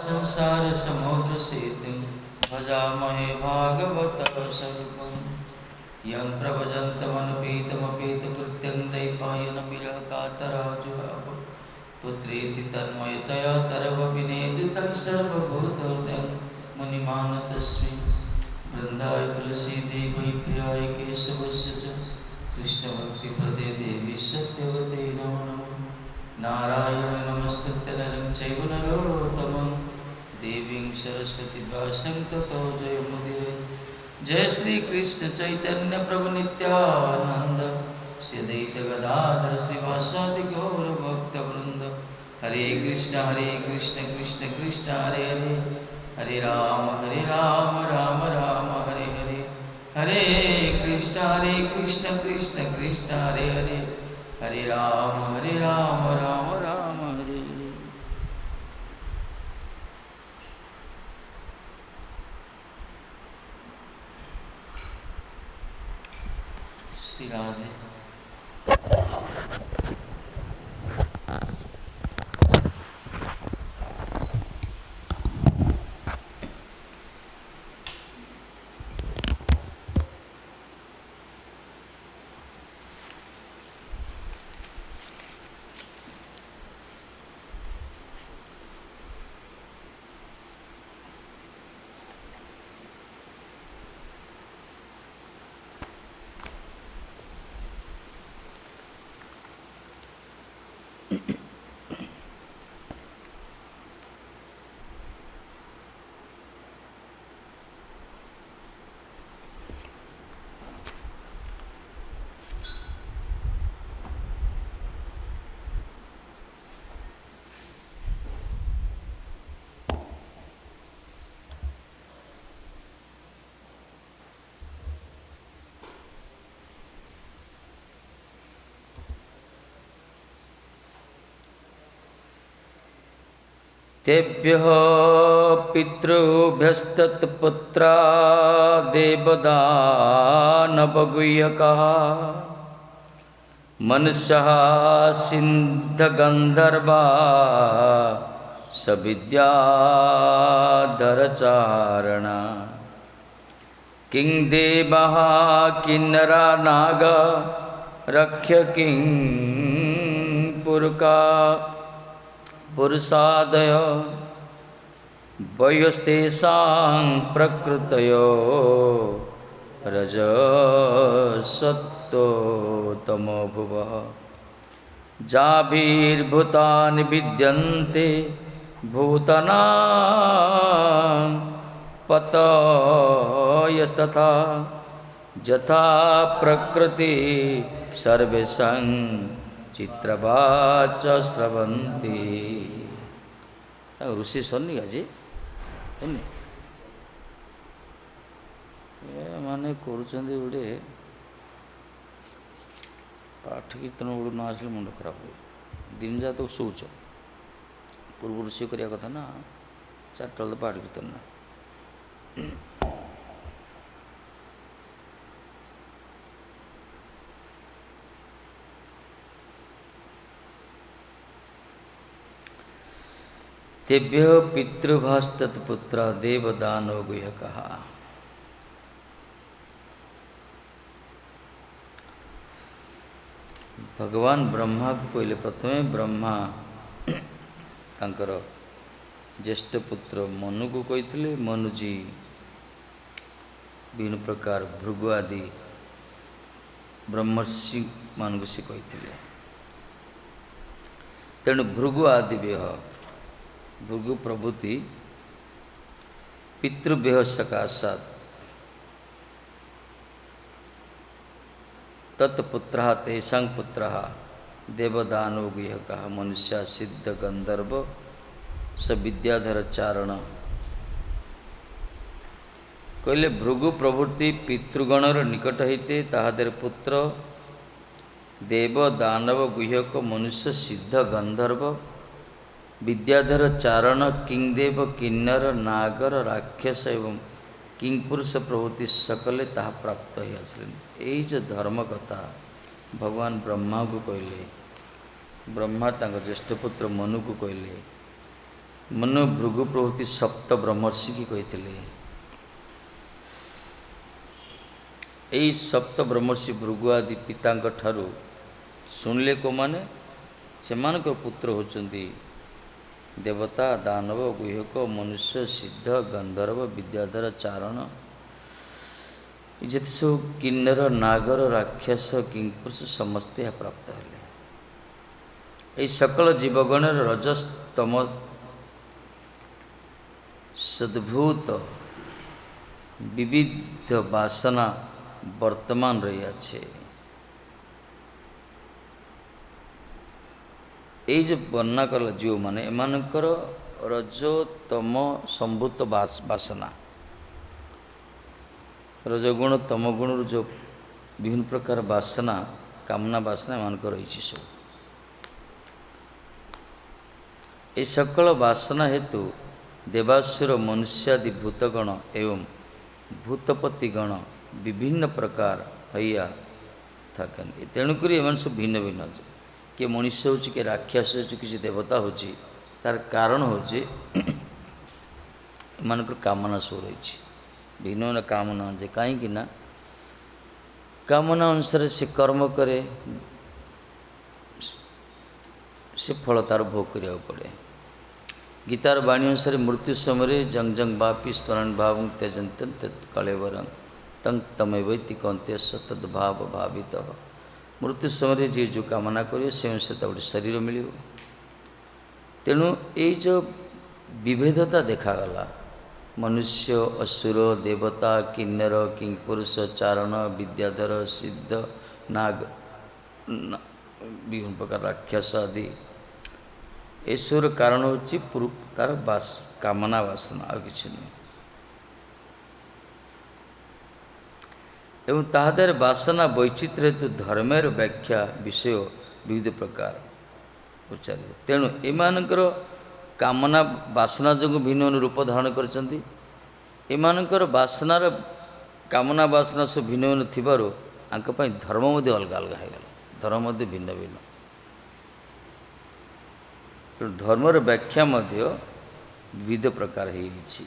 संसार समुद्र सेतु भजामहे भागवत स्वरूपं यं प्रभजन्तमनुपेतमपेतकृत्यं दैपायन विरह कातराजुहाव पुत्रेति तन्मयतया तरवविनेदितं सर्वभूतोदयं मुनिमानतस्मै वृन्दाय तुलसीदेवै प्रियाय केशवस्य च कृष्णभक्तिप्रदे देवी सत्यवते नमो नमः नारायण नमस्कृत्य नरं चैव नरोत्तमं देवीं सरस्वती व्यासं ततो जयमुदीरये। जय श्री कृष्ण चैतन्य प्रभु नित्यानंद श्री अद्वैत गदाधर श्रीवासादि गौर भक्तवृंद। हरे कृष्ण कृष्ण कृष्ण हरे हरे, हरे राम राम राम हरे हरे। हरे कृष्ण कृष्ण कृष्ण हरे हरे, हरे राम राम राम हरे हरे। श्री राधे। तेभ्यः पितृभ्यस्तत्पुत्रा देवदानवगुह्यकाः मनुष्यः सिद्धगन्धर्वा सविद्याधरचारणा किं देवः किन्नरा नाग रक्ष्य किं पुरुका पुरुषादय वयस्तेषां प्रकृतयो रजसत्तो तमो भुवः जाभिर्भूतानि विद्यन्ते भूतानां पतयस्तथा यथा प्रकृति सर्वेषां चित्रवाच स्रवन्ति। ऋषि सुनिए जी माने करुँचे गोटे पाठ कीर्तन गुड़ न आसले मुंड खराब हो दिन जा तो शौच पूर्व ऋषि करिया कथा ना चार्टा तो पाठ कीर्तन ना तेभ्यो पितृभास्तत्पुत्र देवदानो गुह्यकाः। भगवान ब्रह्मा को कहले प्रथमे ब्रह्मा तांकर ज्येष्ठ पुत्र मनु को कहते मनुजी विभिन्न प्रकार भृगु आदि ब्रह्मर्षि मान से कहते तेणु भृगु आदि भृगु प्रभृति पितृव्यह सकाशात तत्पुत्रः तेषां पुत्रः देवदानो गुह्यकाः मनुष्य सिद्ध गंधर्व सविद्याधर चारण कहले भृगु प्रभृति पितृगणर निकट होते ताहादेर पुत्र देव दानव गुह्यक मनुष्य सिद्ध गंधर्व विद्याधर चारण किंगदेव किन्नर नागर राक्षस एवं किंगपुरुष प्रभृति सकले ताहा प्राप्त ही आसले। यही जो धर्म कथा भगवान ब्रह्मा को कहले, ब्रह्मा तांको ज्येष्ठ पुत्र मनु को कहले ମନୁ ଭୃଗୁ ପ୍ରଭୃତି ସପ୍ତ ବ୍ରହ୍ମର୍ଷି କି କହିଥିଲେ। ଏହି ସପ୍ତ ବ୍ରହ୍ମର୍ଷି ଭୃଗୁ ଆଦି ପିତାଙ୍କ ଠାରୁ ଶୁଣିଲେ କୋଉମାନେ? ସେମାନଙ୍କର ପୁତ୍ର ହେଉଛନ୍ତି ଦେବତା, ଦାନବ, ଗୁହ୍ୟକ, ମନୁଷ୍ୟ, ସିଦ୍ଧ, ଗନ୍ଧର୍ବ, ବିଦ୍ୟାଧର, ଚାରଣ, ଯେତେ ସବୁ କିନ୍ନର, ନାଗର, ରାକ୍ଷସ, କିଂପୁରୁଷ ସମସ୍ତେ ଏହା ପ୍ରାପ୍ତ ହେଲେ। ଏହି ସକଳ ଜୀବଗଣର ରଜସ୍ତମ ସଦ୍ଭୂତ ବିବିଧ ବାସନା ବର୍ତ୍ତମାନ ରହିଅଛି। এই যে ବର୍ଣ୍ଣନା କଲା ଯେଉଁମାନେ, ଏମାନଙ୍କର ରଜୋତ୍ତମ ସମ୍ଭୂତ ବାସନା, ରଜଗୁଣ ତମଗୁଣରୁ ଯେଉଁ ବିଭିନ୍ନ ପ୍ରକାର ବାସନା, କାମନା ବାସନା ଏମାନଙ୍କର ରହିଛି ସବୁ। এই ସକଳ ବାସନା ହେତୁ ଦେବାସୁର, ମନୁଷ୍ୟାଦି ଭୂତଗଣ ଏବଂ ଭୂତପତିଗଣ ବିଭିନ୍ନ ପ୍ରକାର ହଇଆ ଥାକନ୍ତି। ତେଣୁକରି ଏମାନେ ସବୁ ଭିନ୍ନ ଭିନ୍ନ ଅଛି। କିଏ ମଣିଷ ହେଉଛି, କିଏ ରାକ୍ଷସ ହେଉଛି, କିଛି ଦେବତା ହେଉଛି। ତାର କାରଣ ହେଉଛି ଏମାନଙ୍କର କାମନା ସବୁ ରହିଛି, ଭିନ୍ନ ଭିନ୍ନ କାମନା ଅଛି। କାହିଁକି ନା କାମନା ଅନୁସାରେ ସେ କର୍ମ କରେ, ସେ ଫଳ ତାର ଭୋଗ କରିବାକୁ ପଡ଼େ। ଗୀତାର ବାଣୀ ଅନୁସାରେ ମୃତ୍ୟୁ ସମୟରେ ଜଙ୍ଗ ଜଙ୍ଗ ବାପି ସ୍ମରଣ ଭାବ ତ୍ୟଜନ୍ତନ ତତ୍ କଳେବରଂ ତଂ ତମୈବୈତି କୌନ୍ତେୟ ସତଦ୍ଭାବ ଭାବିତ। ମୃତ୍ୟୁ ସମୟରେ ଯିଏ ଯେଉଁ କାମନା କରିବ ସେ ଅନୁସାରେ ତା ଗୋଟେ ଶରୀର ମିଳିବ। ତେଣୁ ଏଇ ଯେଉଁ ବିଭେଦତା ଦେଖାଗଲା, ମନୁଷ୍ୟ, ଅସୁର, ଦେବତା, କିନ୍ନର, କିଂପୁରୁଷ, ଚାରଣ, ବିଦ୍ୟାଧର, ସିଦ୍ଧ, ନାଗ, ବିଭିନ୍ନ ପ୍ରକାର ରାକ୍ଷସ ଆଦି, ଏସବୁର କାରଣ ହେଉଛି ତାର କାମନା ବାସନା, ଆଉ କିଛି ନୁହେଁ। ଏବଂ ତାହା ଦ୍ୱାରା ବାସନା ବୈଚିତ୍ର୍ୟ ହେତୁ ଧର୍ମର ବ୍ୟାଖ୍ୟା ବିଷୟ ବିବିଧ ପ୍ରକାର ଉଚ୍ଚାରିତ। ତେଣୁ ଏମାନଙ୍କର କାମନା ବାସନା ଯୋଗୁଁ ଭିନ୍ନ ଭିନ୍ନ ରୂପ ଧାରଣ କରିଛନ୍ତି। ଏମାନଙ୍କର ବାସନାର କାମନା ବାସନା ସବୁ ଭିନ୍ନ ଭିନ୍ନ ଥିବାରୁ ଆଙ୍କ ପାଇଁ ଧର୍ମ ମଧ୍ୟ ଅଲଗା ଅଲଗା ହୋଇଗଲା, ଧର୍ମ ମଧ୍ୟ ଭିନ୍ନ ଭିନ୍ନ। ତେଣୁ ଧର୍ମର ବ୍ୟାଖ୍ୟା ମଧ୍ୟ ବିବିଧ ପ୍ରକାର ହୋଇଯାଇଛି।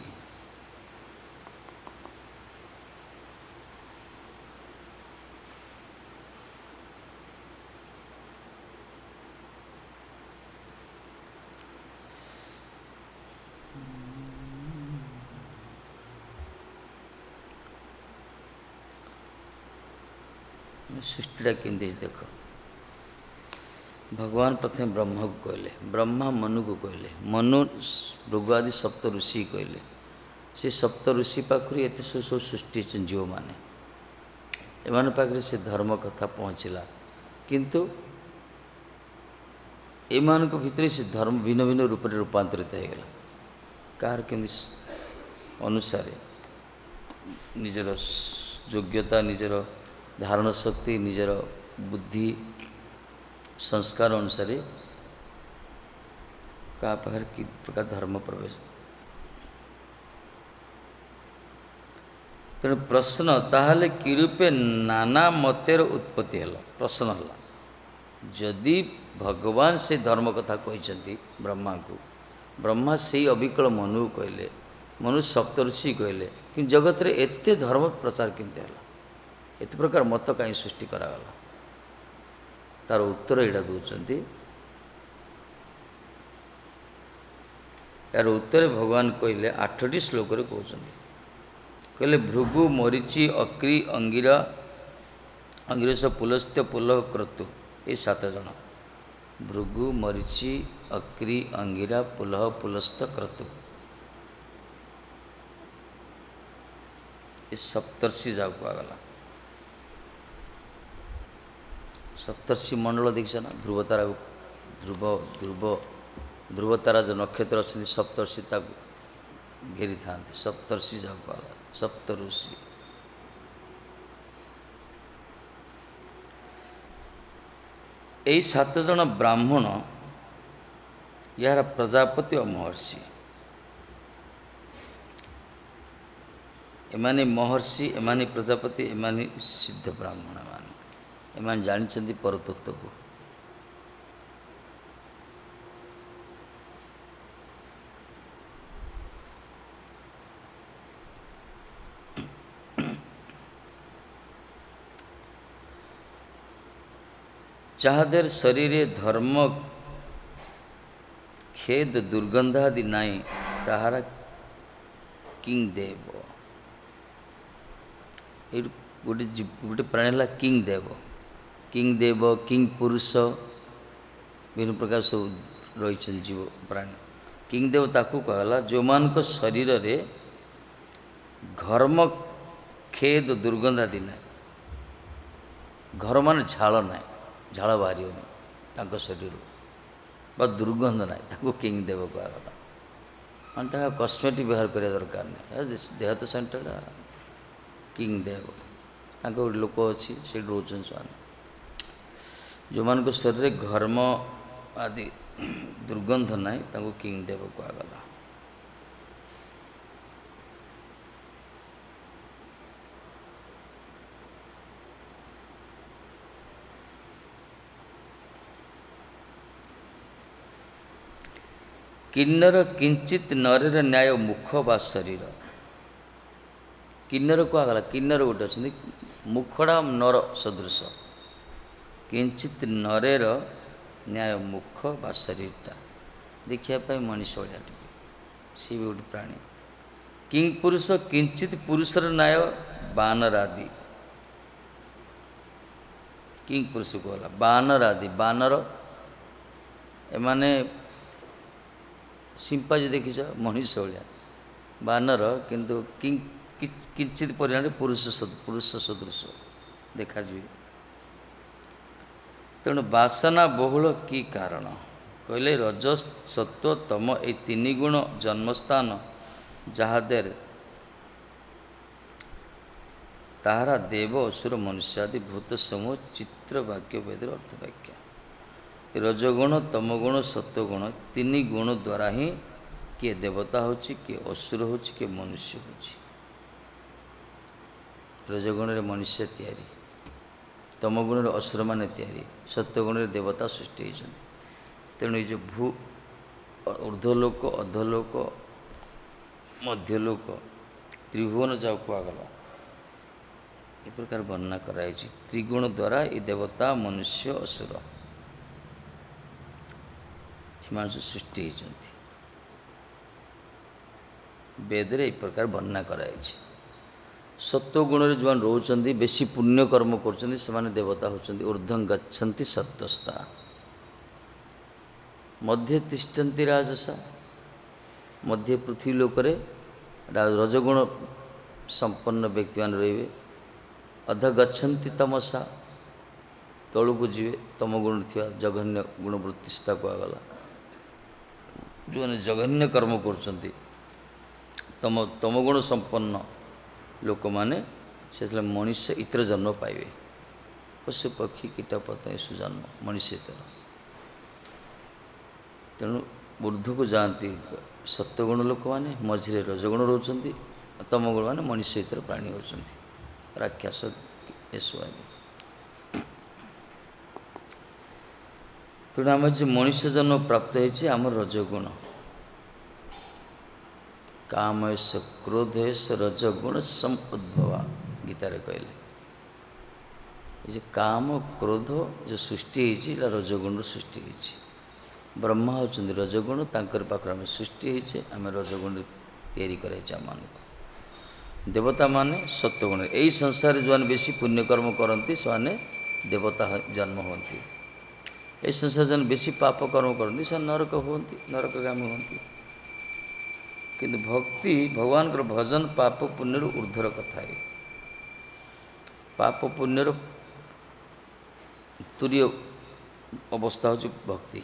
ସୃଷ୍ଟିଟା କେମିତି ଦେଖ, ଭଗବାନ ପ୍ରଥମେ ବ୍ରହ୍ମକୁ କହିଲେ, ବ୍ରହ୍ମା ମନୁକୁ କହିଲେ, ମନୁ ଭୃଗୁ ଆଦି ସପ୍ତ ଋଷି କହିଲେ। ସେ ସପ୍ତ ଋଷି ପାଖରୁ ଏତେ ସବୁ ସୃଷ୍ଟି ହେଇଛନ୍ତି ଯେଉଁମାନେ, ଏମାନଙ୍କ ପାଖରେ ସେ ଧର୍ମ କଥା ପହଞ୍ଚିଲା। କିନ୍ତୁ ଏମାନଙ୍କ ଭିତରେ ସେ ଧର୍ମ ଭିନ୍ନ ଭିନ୍ନ ରୂପରେ ରୂପାନ୍ତରିତ ହୋଇଗଲା। କାହାର କେମିତି ଅନୁସାରେ ନିଜର ଯୋଗ୍ୟତା, ନିଜର ଧାରଣ ଶକ୍ତି, ନିଜର ବୁଦ୍ଧି ସଂସ୍କାର ଅନୁସାରେ କାହା ପାଖରେ କି ପ୍ରକାର ଧର୍ମ ପ୍ରବେଶ। ତେଣୁ ପ୍ରଶ୍ନ ତାହେଲେ କି ରୂପେ ନାନା ମତେର ଉତ୍ପତ୍ତି ହେଲା? ପ୍ରଶ୍ନ ହେଲା, ଯଦି ଭଗବାନ ସେ ଧର୍ମ କଥା କହିଛନ୍ତି ବ୍ରହ୍ମାଙ୍କୁ, ବ୍ରହ୍ମା ସେଇ ଅବିକଳ ମନୁକୁ କହିଲେ, ମନୁ ସପ୍ତଋଷି କହିଲେ, କିନ୍ତୁ ଜଗତରେ ଏତେ ଧର୍ମ ପ୍ରଚାର କେମିତି ହେଲା? ଏତେ ପ୍ରକାର ମତ କାହିଁ ସୃଷ୍ଟି କରାଗଲା? ତାର ଉତ୍ତର ଏଇଟା ଦେଉଛନ୍ତି। ଏହାର ଉତ୍ତରେ ଭଗବାନ କହିଲେ 8ଟି ଶ୍ଲୋକରେ କହୁଛନ୍ତି। କହିଲେ ଭୃଗୁ, ମରିଚି, ଅକ୍ରି, ଅଙ୍ଗିରା, ଅଙ୍ଗିରସ, ପୁଲସ୍ତ୍ୟ, ପୁଲହ, କ୍ରତୁ, ଏ 7 ଜଣ। ଭୃଗୁ, ମରିଚି, ଅକ୍ରି, ଅଙ୍ଗିରା, ପୁଲହ, ପୁଲସ୍ତ୍ୟ, କ୍ରତୁ, ଏ ସପ୍ତର୍ଷି ଯାହା କୁହାଗଲା। ସପ୍ତର୍ଷି ମଣ୍ଡଳ ଦେଖିଛ ନା? ଧ୍ରୁବତାରା, ଧ୍ରୁବତାରା ଯେଉଁ ନକ୍ଷତ୍ର ଅଛନ୍ତି ସପ୍ତର୍ଷି ତାକୁ ଘେରିଥାନ୍ତି। ସପ୍ତର୍ଷି ଯାହା କୁହାଗଲା, ସପ୍ତ ଋଷି। ଏହି 7 ଜଣ ବ୍ରାହ୍ମଣ, ଏହାର ପ୍ରଜାପତି ଓ ମହର୍ଷି। ଏମାନେ ମହର୍ଷି, ଏମାନେ ପ୍ରଜାପତି, ଏମାନେ ସିଦ୍ଧ ବ୍ରାହ୍ମଣ। ଏମାନେ ଜାଣିଛନ୍ତି ପରତତ୍ତ୍ୱକୁ। ଯାହାଦେର ଶରୀରେ ଧର୍ମ ଖେଦ ଦୁର୍ଗନ୍ଧାଦି ନାହିଁ ତାହାର କିଂ ଦେବ। ଏଇଠି ଗୋଟେ ପ୍ରାଣୀ ହେଲା କିଂ ଦେବ। କିଂ ଦେବ, କିଂ ପୁରୁଷ, ବିଭିନ୍ନ ପ୍ରକାର ସବୁ ରହିଛନ୍ତି ଜୀବ ପ୍ରାଣୀ। କିଂ ଦେବ ତାକୁ କୁହାଗଲା ଯେଉଁମାନଙ୍କ ଶରୀରରେ ଘର୍ମ ଖେଦ ଦୁର୍ଗନ୍ଧ ଆଦି ନାହିଁ। ଘର ମାନେ ଝାଳ ନାହିଁ, ଝାଳ ବାହାରିବନି ତାଙ୍କ ଶରୀରରୁ, ବା ଦୁର୍ଗନ୍ଧ ନାହିଁ, ତାକୁ କିଂ ଦେବ କୁହାଗଲା। ମାନେ ତାଙ୍କ କସ୍ମେଟିକ୍ ବ୍ୟବହାର କରିବା ଦରକାର ନାହିଁ, ଦେହ ତ ସେଣ୍ଟରଟା କିଂ ଦେବ। ତାଙ୍କ ଗୋଟେ ଲୋକ ଅଛି ସେଇଠି ରହୁଛନ୍ତି ସେମାନେ। ଯେଉଁମାନଙ୍କ ଶରୀରରେ ଘର୍ମ ଆଦି ଦୁର୍ଗନ୍ଧ ନାହିଁ ତାଙ୍କୁ କିଂ ଦେବ କୁହାଗଲା। କିନ୍ନର କିଞ୍ଚିତ୍ ନରେର ନ୍ୟାୟ ମୁଖ ବା ଶରୀର। କିନ୍ନର କୁହାଗଲା, କିନ୍ନର ଗୋଟେ ଅଛନ୍ତି ମୁଖଡ଼ା ନର ସଦୃଶ, କିଞ୍ଚିତ୍ ନରେର ନ୍ୟାୟ ମୁଖ ବା ଶରୀରଟା ଦେଖିବା ପାଇଁ ମଣିଷ ଭଳିଆ ଟିକେ, ସିଏ ବି ଗୋଟେ ପ୍ରାଣୀ। କିଂ ପୁରୁଷ କିଞ୍ଚିତ୍ ପୁରୁଷର ନ୍ୟାୟ ବାନର ଆଦି। କିଂ ପୁରୁଷ କୁହାଗଲା ବାନର ଆଦି। ବାନର ଏମାନେ ସିମ୍ପାଜି ଦେଖିଛ ମଣିଷ ଭଳିଆ ବାନର, କିନ୍ତୁ କିଞ୍ଚିତ୍ ପରିମାଣରେ ପୁରୁଷ ସଦୃଶ ଦେଖାଯିବେ। ତେଣୁ ବାସନା ବହୁଳ କି କାରଣ କହିଲେ ରଜ ସତ୍ଵ ତମ ଏଇ ତିନି ଗୁଣ ଜନ୍ମସ୍ଥାନ ଯାହାଦେର ତାହାରା ଦେବ ଅସୁର ମନୁଷ୍ୟ ଆଦି ଭୂତ ସମୂହ ଚିତ୍ର ବାକ୍ୟ ବେଦର ଅର୍ଥବାକ୍ୟ। ରଜଗୁଣ ତମଗୁଣ ସତ୍ୱଗୁଣ ତିନି ଗୁଣ ଦ୍ୱାରା ହିଁ କିଏ ଦେବତା ହେଉଛି, କିଏ ଅସୁର ହେଉଛି, କିଏ ମନୁଷ୍ୟ ହେଉଛି। ରଜଗୁଣରେ ମନୁଷ୍ୟ ତିଆରି, ତମଗୁଣରେ ଅସୁରମାନେ ତିଆରି, ସତ୍ୱଗୁଣରେ ଦେବତା ସୃଷ୍ଟି ହୋଇଛନ୍ତି। ତେଣୁ ଏ ଯେଉଁ ଉର୍ଦ୍ଧ୍ୱଲୋକ, ଅଧଲୋକ, ମଧ୍ୟଲୋକ, ତ୍ରିଭୁବନ ଯାହା କୁହାଗଲା ଏ ପ୍ରକାର ବର୍ଣ୍ଣନା କରାଯାଇଛି। ତ୍ରିଗୁଣ ଦ୍ୱାରା ଏ ଦେବତା ମନୁଷ୍ୟ ଅସୁର ଏମାନେ ସବୁ ସୃଷ୍ଟି ହୋଇଛନ୍ତି। ବେଦରେ ଏହି ପ୍ରକାର ବର୍ଣ୍ଣନା କରାଯାଇଛି। ସତ୍ୱଗୁଣରେ ଯେଉଁମାନେ ରହୁଛନ୍ତି, ବେଶୀ ପୁଣ୍ୟ କର୍ମ କରୁଛନ୍ତି, ସେମାନେ ଦେବତା ହେଉଛନ୍ତି ଊର୍ଦ୍ଧ୍ୱଂ ଗଚ୍ଛନ୍ତି ସତ୍ତ୍ୱସ୍ତା। ମଧ୍ୟ ତିଷ୍ଠନ୍ତି ରାଜସା, ମଧ୍ୟ ପୃଥିବୀ ଲୋକରେ ରଜଗୁଣ ସମ୍ପନ୍ନ ବ୍ୟକ୍ତିମାନେ ରହିବେ। ଅଧ ଗଚ୍ଛନ୍ତି ତମସା, ତଳକୁ ଯିବେ ତମଗୁଣରେ ଥିବା ଜଘନ୍ୟ ଗୁଣବୃତ୍ତି ସତା କୁହାଗଲା। ଯେଉଁମାନେ ଜଘନ୍ୟ କର୍ମ କରୁଛନ୍ତି, ତମଗୁଣ ସମ୍ପନ୍ନ ଲୋକମାନେ ସେଥିରେ ମଣିଷ ଇତର ଜନ୍ମ ପାଇବେ। ପଶୁ ପକ୍ଷୀ କୀଟ ପତଙ୍ଗ ସୁଜନ୍ମ ମଣିଷ ଇତର। ତେଣୁ ଉର୍ଦ୍ଧ୍ୱକୁ ଯାଆନ୍ତି ସତ୍ୱଗୁଣ ଲୋକମାନେ, ମଝିରେ ରଜଗୁଣ ରହୁଛନ୍ତି, ତମଗୁଣ ମାନେ ମଣିଷ ଇତର ପ୍ରାଣୀ ହେଉଛନ୍ତି, ରାକ୍ଷସ ଏସବୁ ଆଦି। ତେଣୁ ଆମର ଯେ ମଣିଷ ଜନ୍ମ ପ୍ରାପ୍ତ ହେଇଛି ଆମର ରଜଗୁଣ। କାମୟସ କ୍ରୋଧୟସ ରଜଗୁଣ ସମ ଉଦ୍ଭବା ଗୀତାରେ କହିଲେ। ଏ ଯେ କାମ କ୍ରୋଧ ଯେଉଁ ସୃଷ୍ଟି ହେଇଛି ଏଇଟା ରଜଗୁଣରୁ ସୃଷ୍ଟି ହେଇଛି। ବ୍ରହ୍ମା ହେଉଛନ୍ତି ରଜଗୁଣ, ତାଙ୍କର ପାଖରେ ଆମେ ସୃଷ୍ଟି ହେଇଛେ, ଆମେ ରଜଗୁଣରେ ତିଆରି କରାଇଛେ ଆମମାନଙ୍କୁ। ଦେବତାମାନେ ସତ୍ୱଗୁଣରେ। ଏହି ସଂସାରରେ ଯେଉଁମାନେ ବେଶୀ ପୁଣ୍ୟକର୍ମ କରନ୍ତି ସେମାନେ ଦେବତା ଜନ୍ମ ହୁଅନ୍ତି। ଏହି ସଂସାରରେ ଯେଉଁମାନେ ବେଶୀ ପାପ କର୍ମ କରନ୍ତି ସେମାନେ ନରକ ହୁଅନ୍ତି, ନରକଗାମୀ ହୁଅନ୍ତି। କିନ୍ତୁ ଭକ୍ତି ଭଗବାନଙ୍କର ଭଜନ ପାପ ପୁଣ୍ୟରୁ ଉର୍ଦ୍ଧ୍ୱର କଥା। ପାପ ପୁଣ୍ୟର ତୁରୀୟ ଅବସ୍ଥା ହେଉଛି ଭକ୍ତି।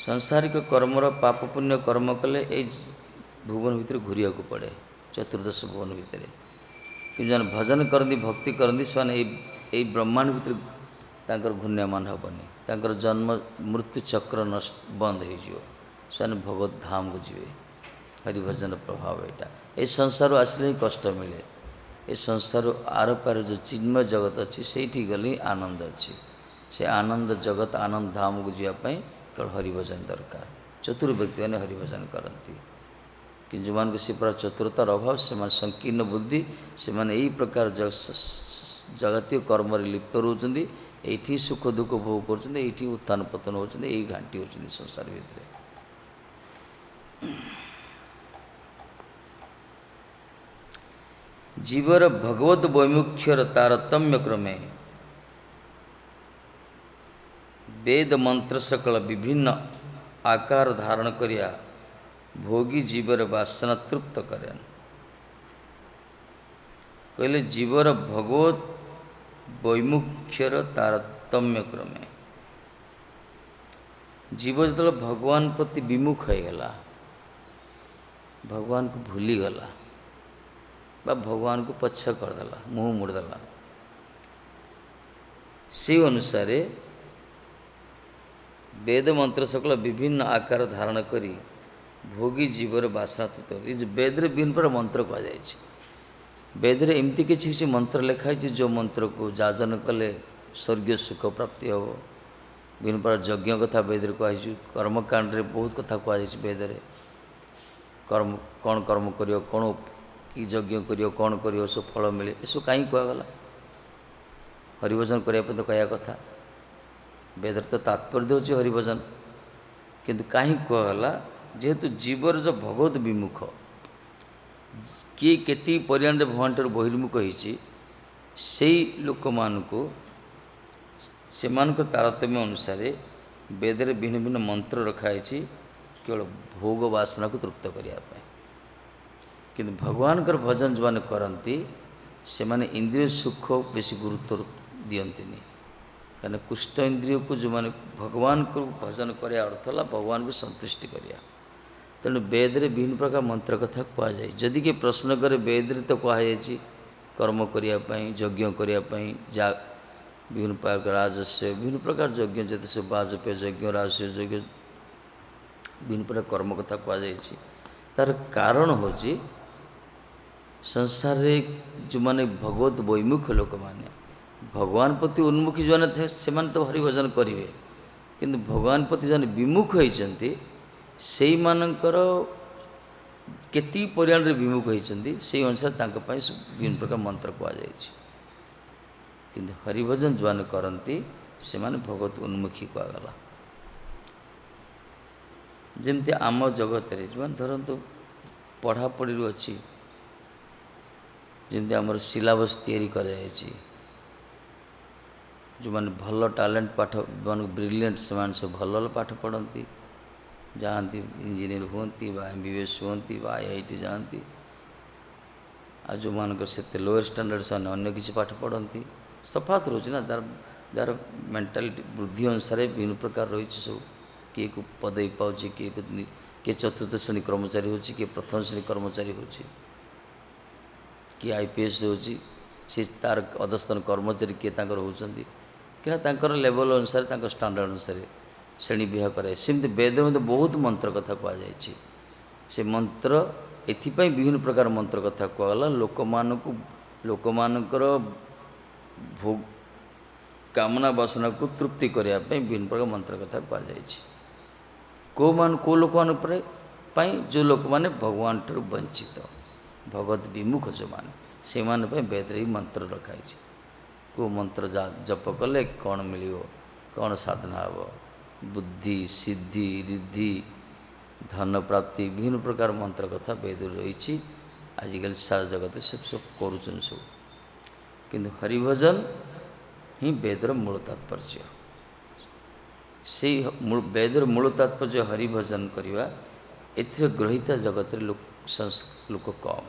ସାଂସାରିକ କର୍ମର ପାପ ପୁଣ୍ୟ କର୍ମ କଲେ ଏଇ ଭୁବନ ଭିତରେ ଘୁରିବାକୁ ପଡ଼େ, ଚତୁର୍ଦ୍ଦଶ ଭୁବନ ଭିତରେ। କିନ୍ତୁ ଯେଉଁମାନେ ଭଜନ କରନ୍ତି, ଭକ୍ତି କରନ୍ତି, ସେମାନେ ଏଇ ବ୍ରହ୍ମାଣ୍ଡ ଭିତରେ ତାଙ୍କର ଘୂର୍ଣ୍ଣ୍ୟମାନ ହେବନି, ତାଙ୍କର ଜନ୍ମ ମୃତ୍ୟୁ ଚକ୍ର ବନ୍ଦ ହୋଇଯିବ, ସେମାନେ ଭଗବତ ଧାମକୁ ଯିବେ। ହରିଭଜନ ପ୍ରଭାବ ଏଇଟା। ଏ ସଂସାରରୁ ଆସିଲେ ହିଁ କଷ୍ଟ ମିଳେ। ଏ ସଂସାରରୁ ଆରପାରେ ଯେଉଁ ଚିନ୍ମୟ ଜଗତ ଅଛି ସେଇଠି ଗଲେ ହିଁ ଆନନ୍ଦ ଅଛି। ସେ ଆନନ୍ଦ ଜଗତ, ଆନନ୍ଦ ଧାମକୁ ଯିବା ପାଇଁ କେବଳ ହରିଭଜନ ଦରକାର। ଚତୁର ବ୍ୟକ୍ତିମାନେ ହରିଭଜନ କରନ୍ତି। कि जो मान से पूरा चतुरतार अभाव से संकीर्ण बुद्धि से यही प्रकार जगतीय कर्म लिप्त रोचंदी एठी सुख दुख भोग करछंदी एठी उत्थान पतन होचंदी एही घांटी होचंदी संसार भितर। जीवर भगवत वैमुख्यर तारतम्य क्रमे वेद मंत्र सकल विभिन्न आकार धारण करिया भोगी जीवर वासना तृप्त करें। कहले जीवर भगवत वैमुख्यर तारतम्य क्रमे जीव जो भगवान प्रति विमुख हो गला, भगवान को भूली गला बा भगवान को पछ करदेला, मुँह मुड़देला, से अनुसार वेद मंत्र सकल विभिन्न आकार धारण करी भोगी जीवर वासना तत्व वेद विभिन्न प्रकार मंत्र कहुई। वेद रे एमती किसी मंत्र लिखाई जो मंत्र को जाजन कले स्वर्गीय सुख प्राप्ति हम। विभिन्न प्रकार यज्ञ कथा वेद कहुई, कर्मकांड रे बहुत कथा कहुई। वेद रे कर्म कौन कर्म करियो, कौन कि यज्ञ करियो, कौन करियो, सब फल मिले, ये सब कहीं कहगला। हरिभजन करने तो कहया कथा, वेद तो तात्पर्य होची हरिभजन, किंतु कहीं कहगला जेहेतु जीवर जो भगवत विमुख किए केती परिमाण भगवान ठार बहिर्मुख होती से लोक मानू से तारतम्य अनुसार वेद रे भिन्न भिन्न मंत्र रखाई केवल भोग वासना को तृप्त करने। किंतु भगवान कर भजन जो मैंने करती से माने इंद्रिय सुख बेसी गुरुत्व दियंती, कहना कुष्ठ इंद्रिय को जो मैंने भगवान को भजन करने अर्थ है भगवान को संतुष्टि करिया। तेणु वेद रे विभिन्न प्रकार मंत्र कथा कहुए। जदि किए प्रश्न करे वेद रे तो कहुई कर्म करने, यज्ञ करने, जा विभिन्न प्रकार राजस्व विभिन्न प्रकार यज्ञ जैसे सब वाजपेय यज्ञ, राजस्व यज्ञ, विभिन्न प्रकार कर्म कथा कहुई। तार कारण होची संसार रे जो माने भगवत वैमुख लोक माने भगवान प्रति उन्मुखी जो थे से तो हरिभजन करेंगे, किंतु भगवान प्रति जो विमुख होती से मानकर केती परिमाण रे विमुख होती से अनुसार विभिन्न प्रकार मंत्र कहुई। किंतु हरिभजन जो मैंने करती से माने भगवत उन्मुखी कहगला। जमती आम जगत रे जो धरतु पढ़ापढ़ी अच्छी जमती आमर सिलेबस तैयारी कराई, जो मैंने भल टैलेंट पाठ मान ब्रिलियंट से सब भल पाठ पढ़ती जाती इंजीनियर होती MBBS होती IIT जाती, आ जो मानक से लोअर स्टैंडर्ड से अन्य किसी पाठ पढ़ती सफात रोचे ना तार जार मेंटालिटी बुद्धि अनुसार विभिन्न प्रकार रही सब किए को पदवी पाँच किए चतुर्थ श्रेणी कर्मचारी होची, किए प्रथम श्रेणी कर्मचारी होची, किए IPS होची, सी तार अधस्थान कर्मचारी किए होती कि लेवल अनुसार स्टैंडर्ड अनुसार श्रेणी विवाह कराए। सेमती वेद में बहुत मंत्र कथा कहुई। से मंत्र एथिपाई विभिन्न प्रकार मंत्र कथा कहला लोक मानकर भोग कामना वासना को तृप्ति करने विभिन्न प्रकार मंत्र कथा कहुई। को लोक मान जो लोक माने भगवान ठार वंचित भगवत विमुख जो माने से वेद रे मंत्र रखाई। को मंत्र जप कले कौन मिलो, कौन साधना हम, बुद्धि सिद्धि रिद्धि धन प्राप्ति विभिन्न प्रकार मंत्र कथा वेद रही। आजिकल सारा जगत सब सब करुचन सब, किंतु हरिभजन ही वेदर मूल तात्पर्य। से वेदर मूल तात्पर्य हरिभजन करवा एथिरे ग्रहिता जगत लोक कम,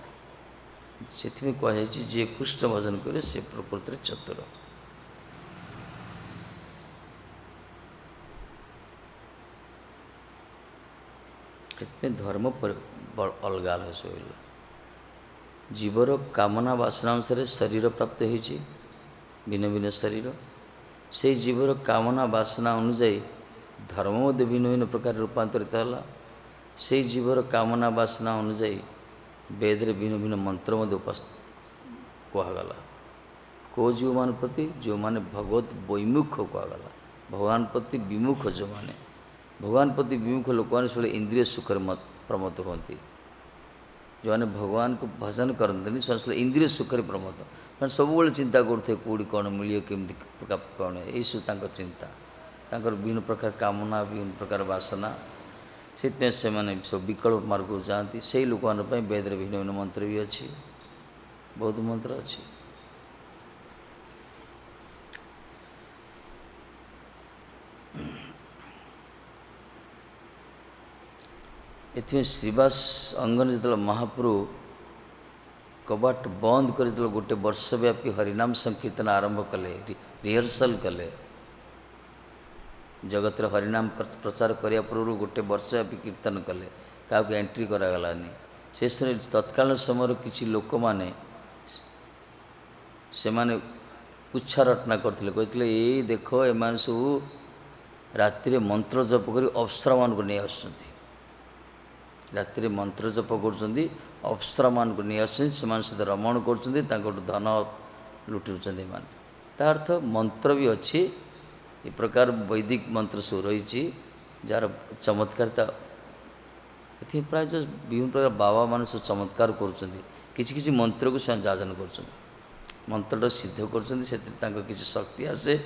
से कहुई जे कृष्ण भजन करे से प्रकृति चतुर। धर्म अलग अलग सब जीवर कामना वासना अनुसार शरीर प्राप्त होती भिन्न भिन्न शरीर, से जीवर कामना वासना अनुजाई धर्म मध्य भिन्न भिन्न प्रकार रूपांतरित है। से जीवर कामना वासना अनुजाई वेद रे भिन्न भिन्न मंत्र मध्य कहगला। को जीव मान प्रति जो माने भगवत वैमुख कहगला, भगवान प्रति विमुख जो माने भगवान प्रति विमुख लोक मैंने सब इंद्रिय सुख प्रमत्त होती जो मैंने भगवान को भजन करते से इंद्रिय सुख प्रमोद मैंने सब चिंता करते कौटी कौन मिले केमती कौन यही सब चिंता तांकर विभिन्न प्रकार कामना विभिन्न प्रकार वासना से सब विकल्प मार्ग को जाती से लोक वेद भिन्न भिन्न मंत्र भी अच्छी बहुत मंत्र अच्छी एथि श्रीवास अंगन जो महाप्रभु कबाट बंद कर गोटे वर्षव्यापी हरिनाम संकीर्तन आरंभ कले रिहर्सल कले जगत हरिनाम प्रचार करने पूर्व गोटे वर्षव्यापी कीर्तन कले क्या एंट्री करागलानी से तत्कालीन समय किसी लोक मैंने से माने पुच्छा रटना करते कहते ये देख एम सब राति मंत्र जप कर अप्सरा मान को नहीं आसुँच राति मंत्र जप कर अप्सरा मान को नहीं सहित रमण कर धन लुटुच्च मान अर्थ मंत्र भी अच्छी ये प्रकार वैदिक मंत्र सब रही जार चमत्कारिता ये प्राय जो विभिन्न प्रकार बाबा मान सब चमत्कार कर मंत्र को स्वयं जाजन कर मंत्र सिद्ध कर शक्ति आसे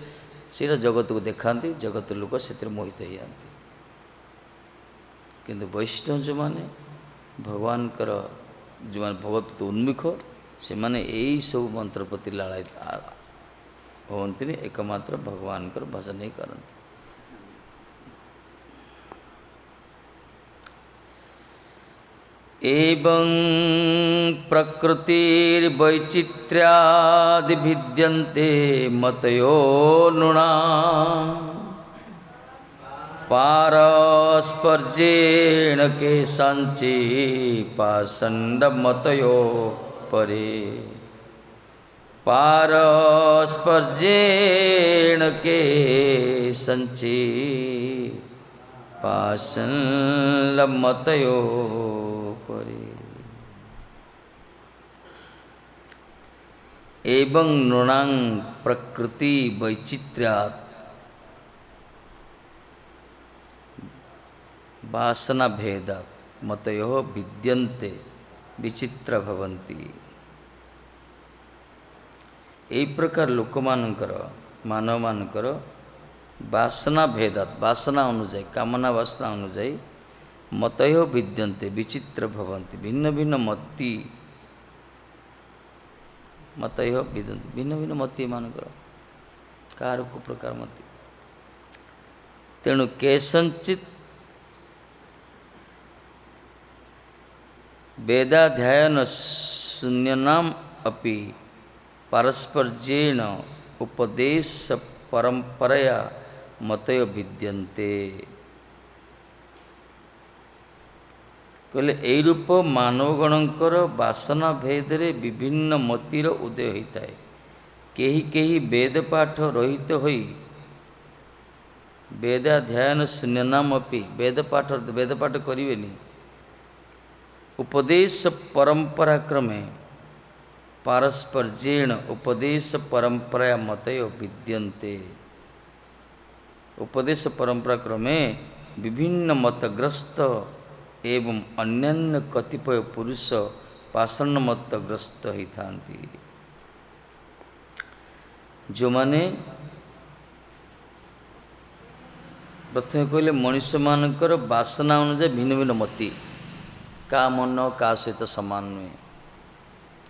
से जगत को देखा जगत लोक से मोहित हो जाती किंतु वैष्णव जो माने भगवान जो माने भगवत उन्मुख से माने यही सब मंत्र प्रति लालायित होती एकमात्र भगवान भजन ही करती एवं प्रकृतिर्वैचित्र्यादिभिद्यन्ते मतयो नृणा पारस्पर्जेण केषाञ्चि पाषण्डमतयो परे पारस्पर्जेण केषाञ्चि पाषण्डमतयो परे एवं नृणां प्रकृति वैचित्र्यात् वासना भेदात् मतयो विद्यन्ते विचित्र भवन्ति यही प्रकार लोक मानकर मानव मानकर वासना भेदात् वासना अनुजाई कामना वासना अनुजाई मतयो विद्यन्ते विचित्र भवन्ति भिन्न भिन्न मति मतयो विद्यन्ते भिन्न भिन्न मति मानकर कार को प्रकार मति तेणु केषाञ्चित् वेदाध्यायन शून्यनाम अपि पारस्पर्जेण उपदेश परंपरया मतयो विद्यन्ते कहले यही रूप मानवगणकर वासना भेदरे विभिन्न मतिर उदय होता है केही केही वेद पाठ रहित होई वेदाध्यायन शून्यनाम अपि वेद पाठ करेनि उपदेश परंपरा क्रमे पारस्पर्जेण उपदेश परंपरा मतयो विद्यन्ते उपदेश परंपरा क्रमे विभिन्न मतग्रस्त एवं अन्यान्य कतिपय पुरुष पाषाण मतग्रस्त होता जो माने प्रथम कहले मनुष्य मानकर वासना अनुसार भिन्न भिन्न मति का मन का सहित समान नुहे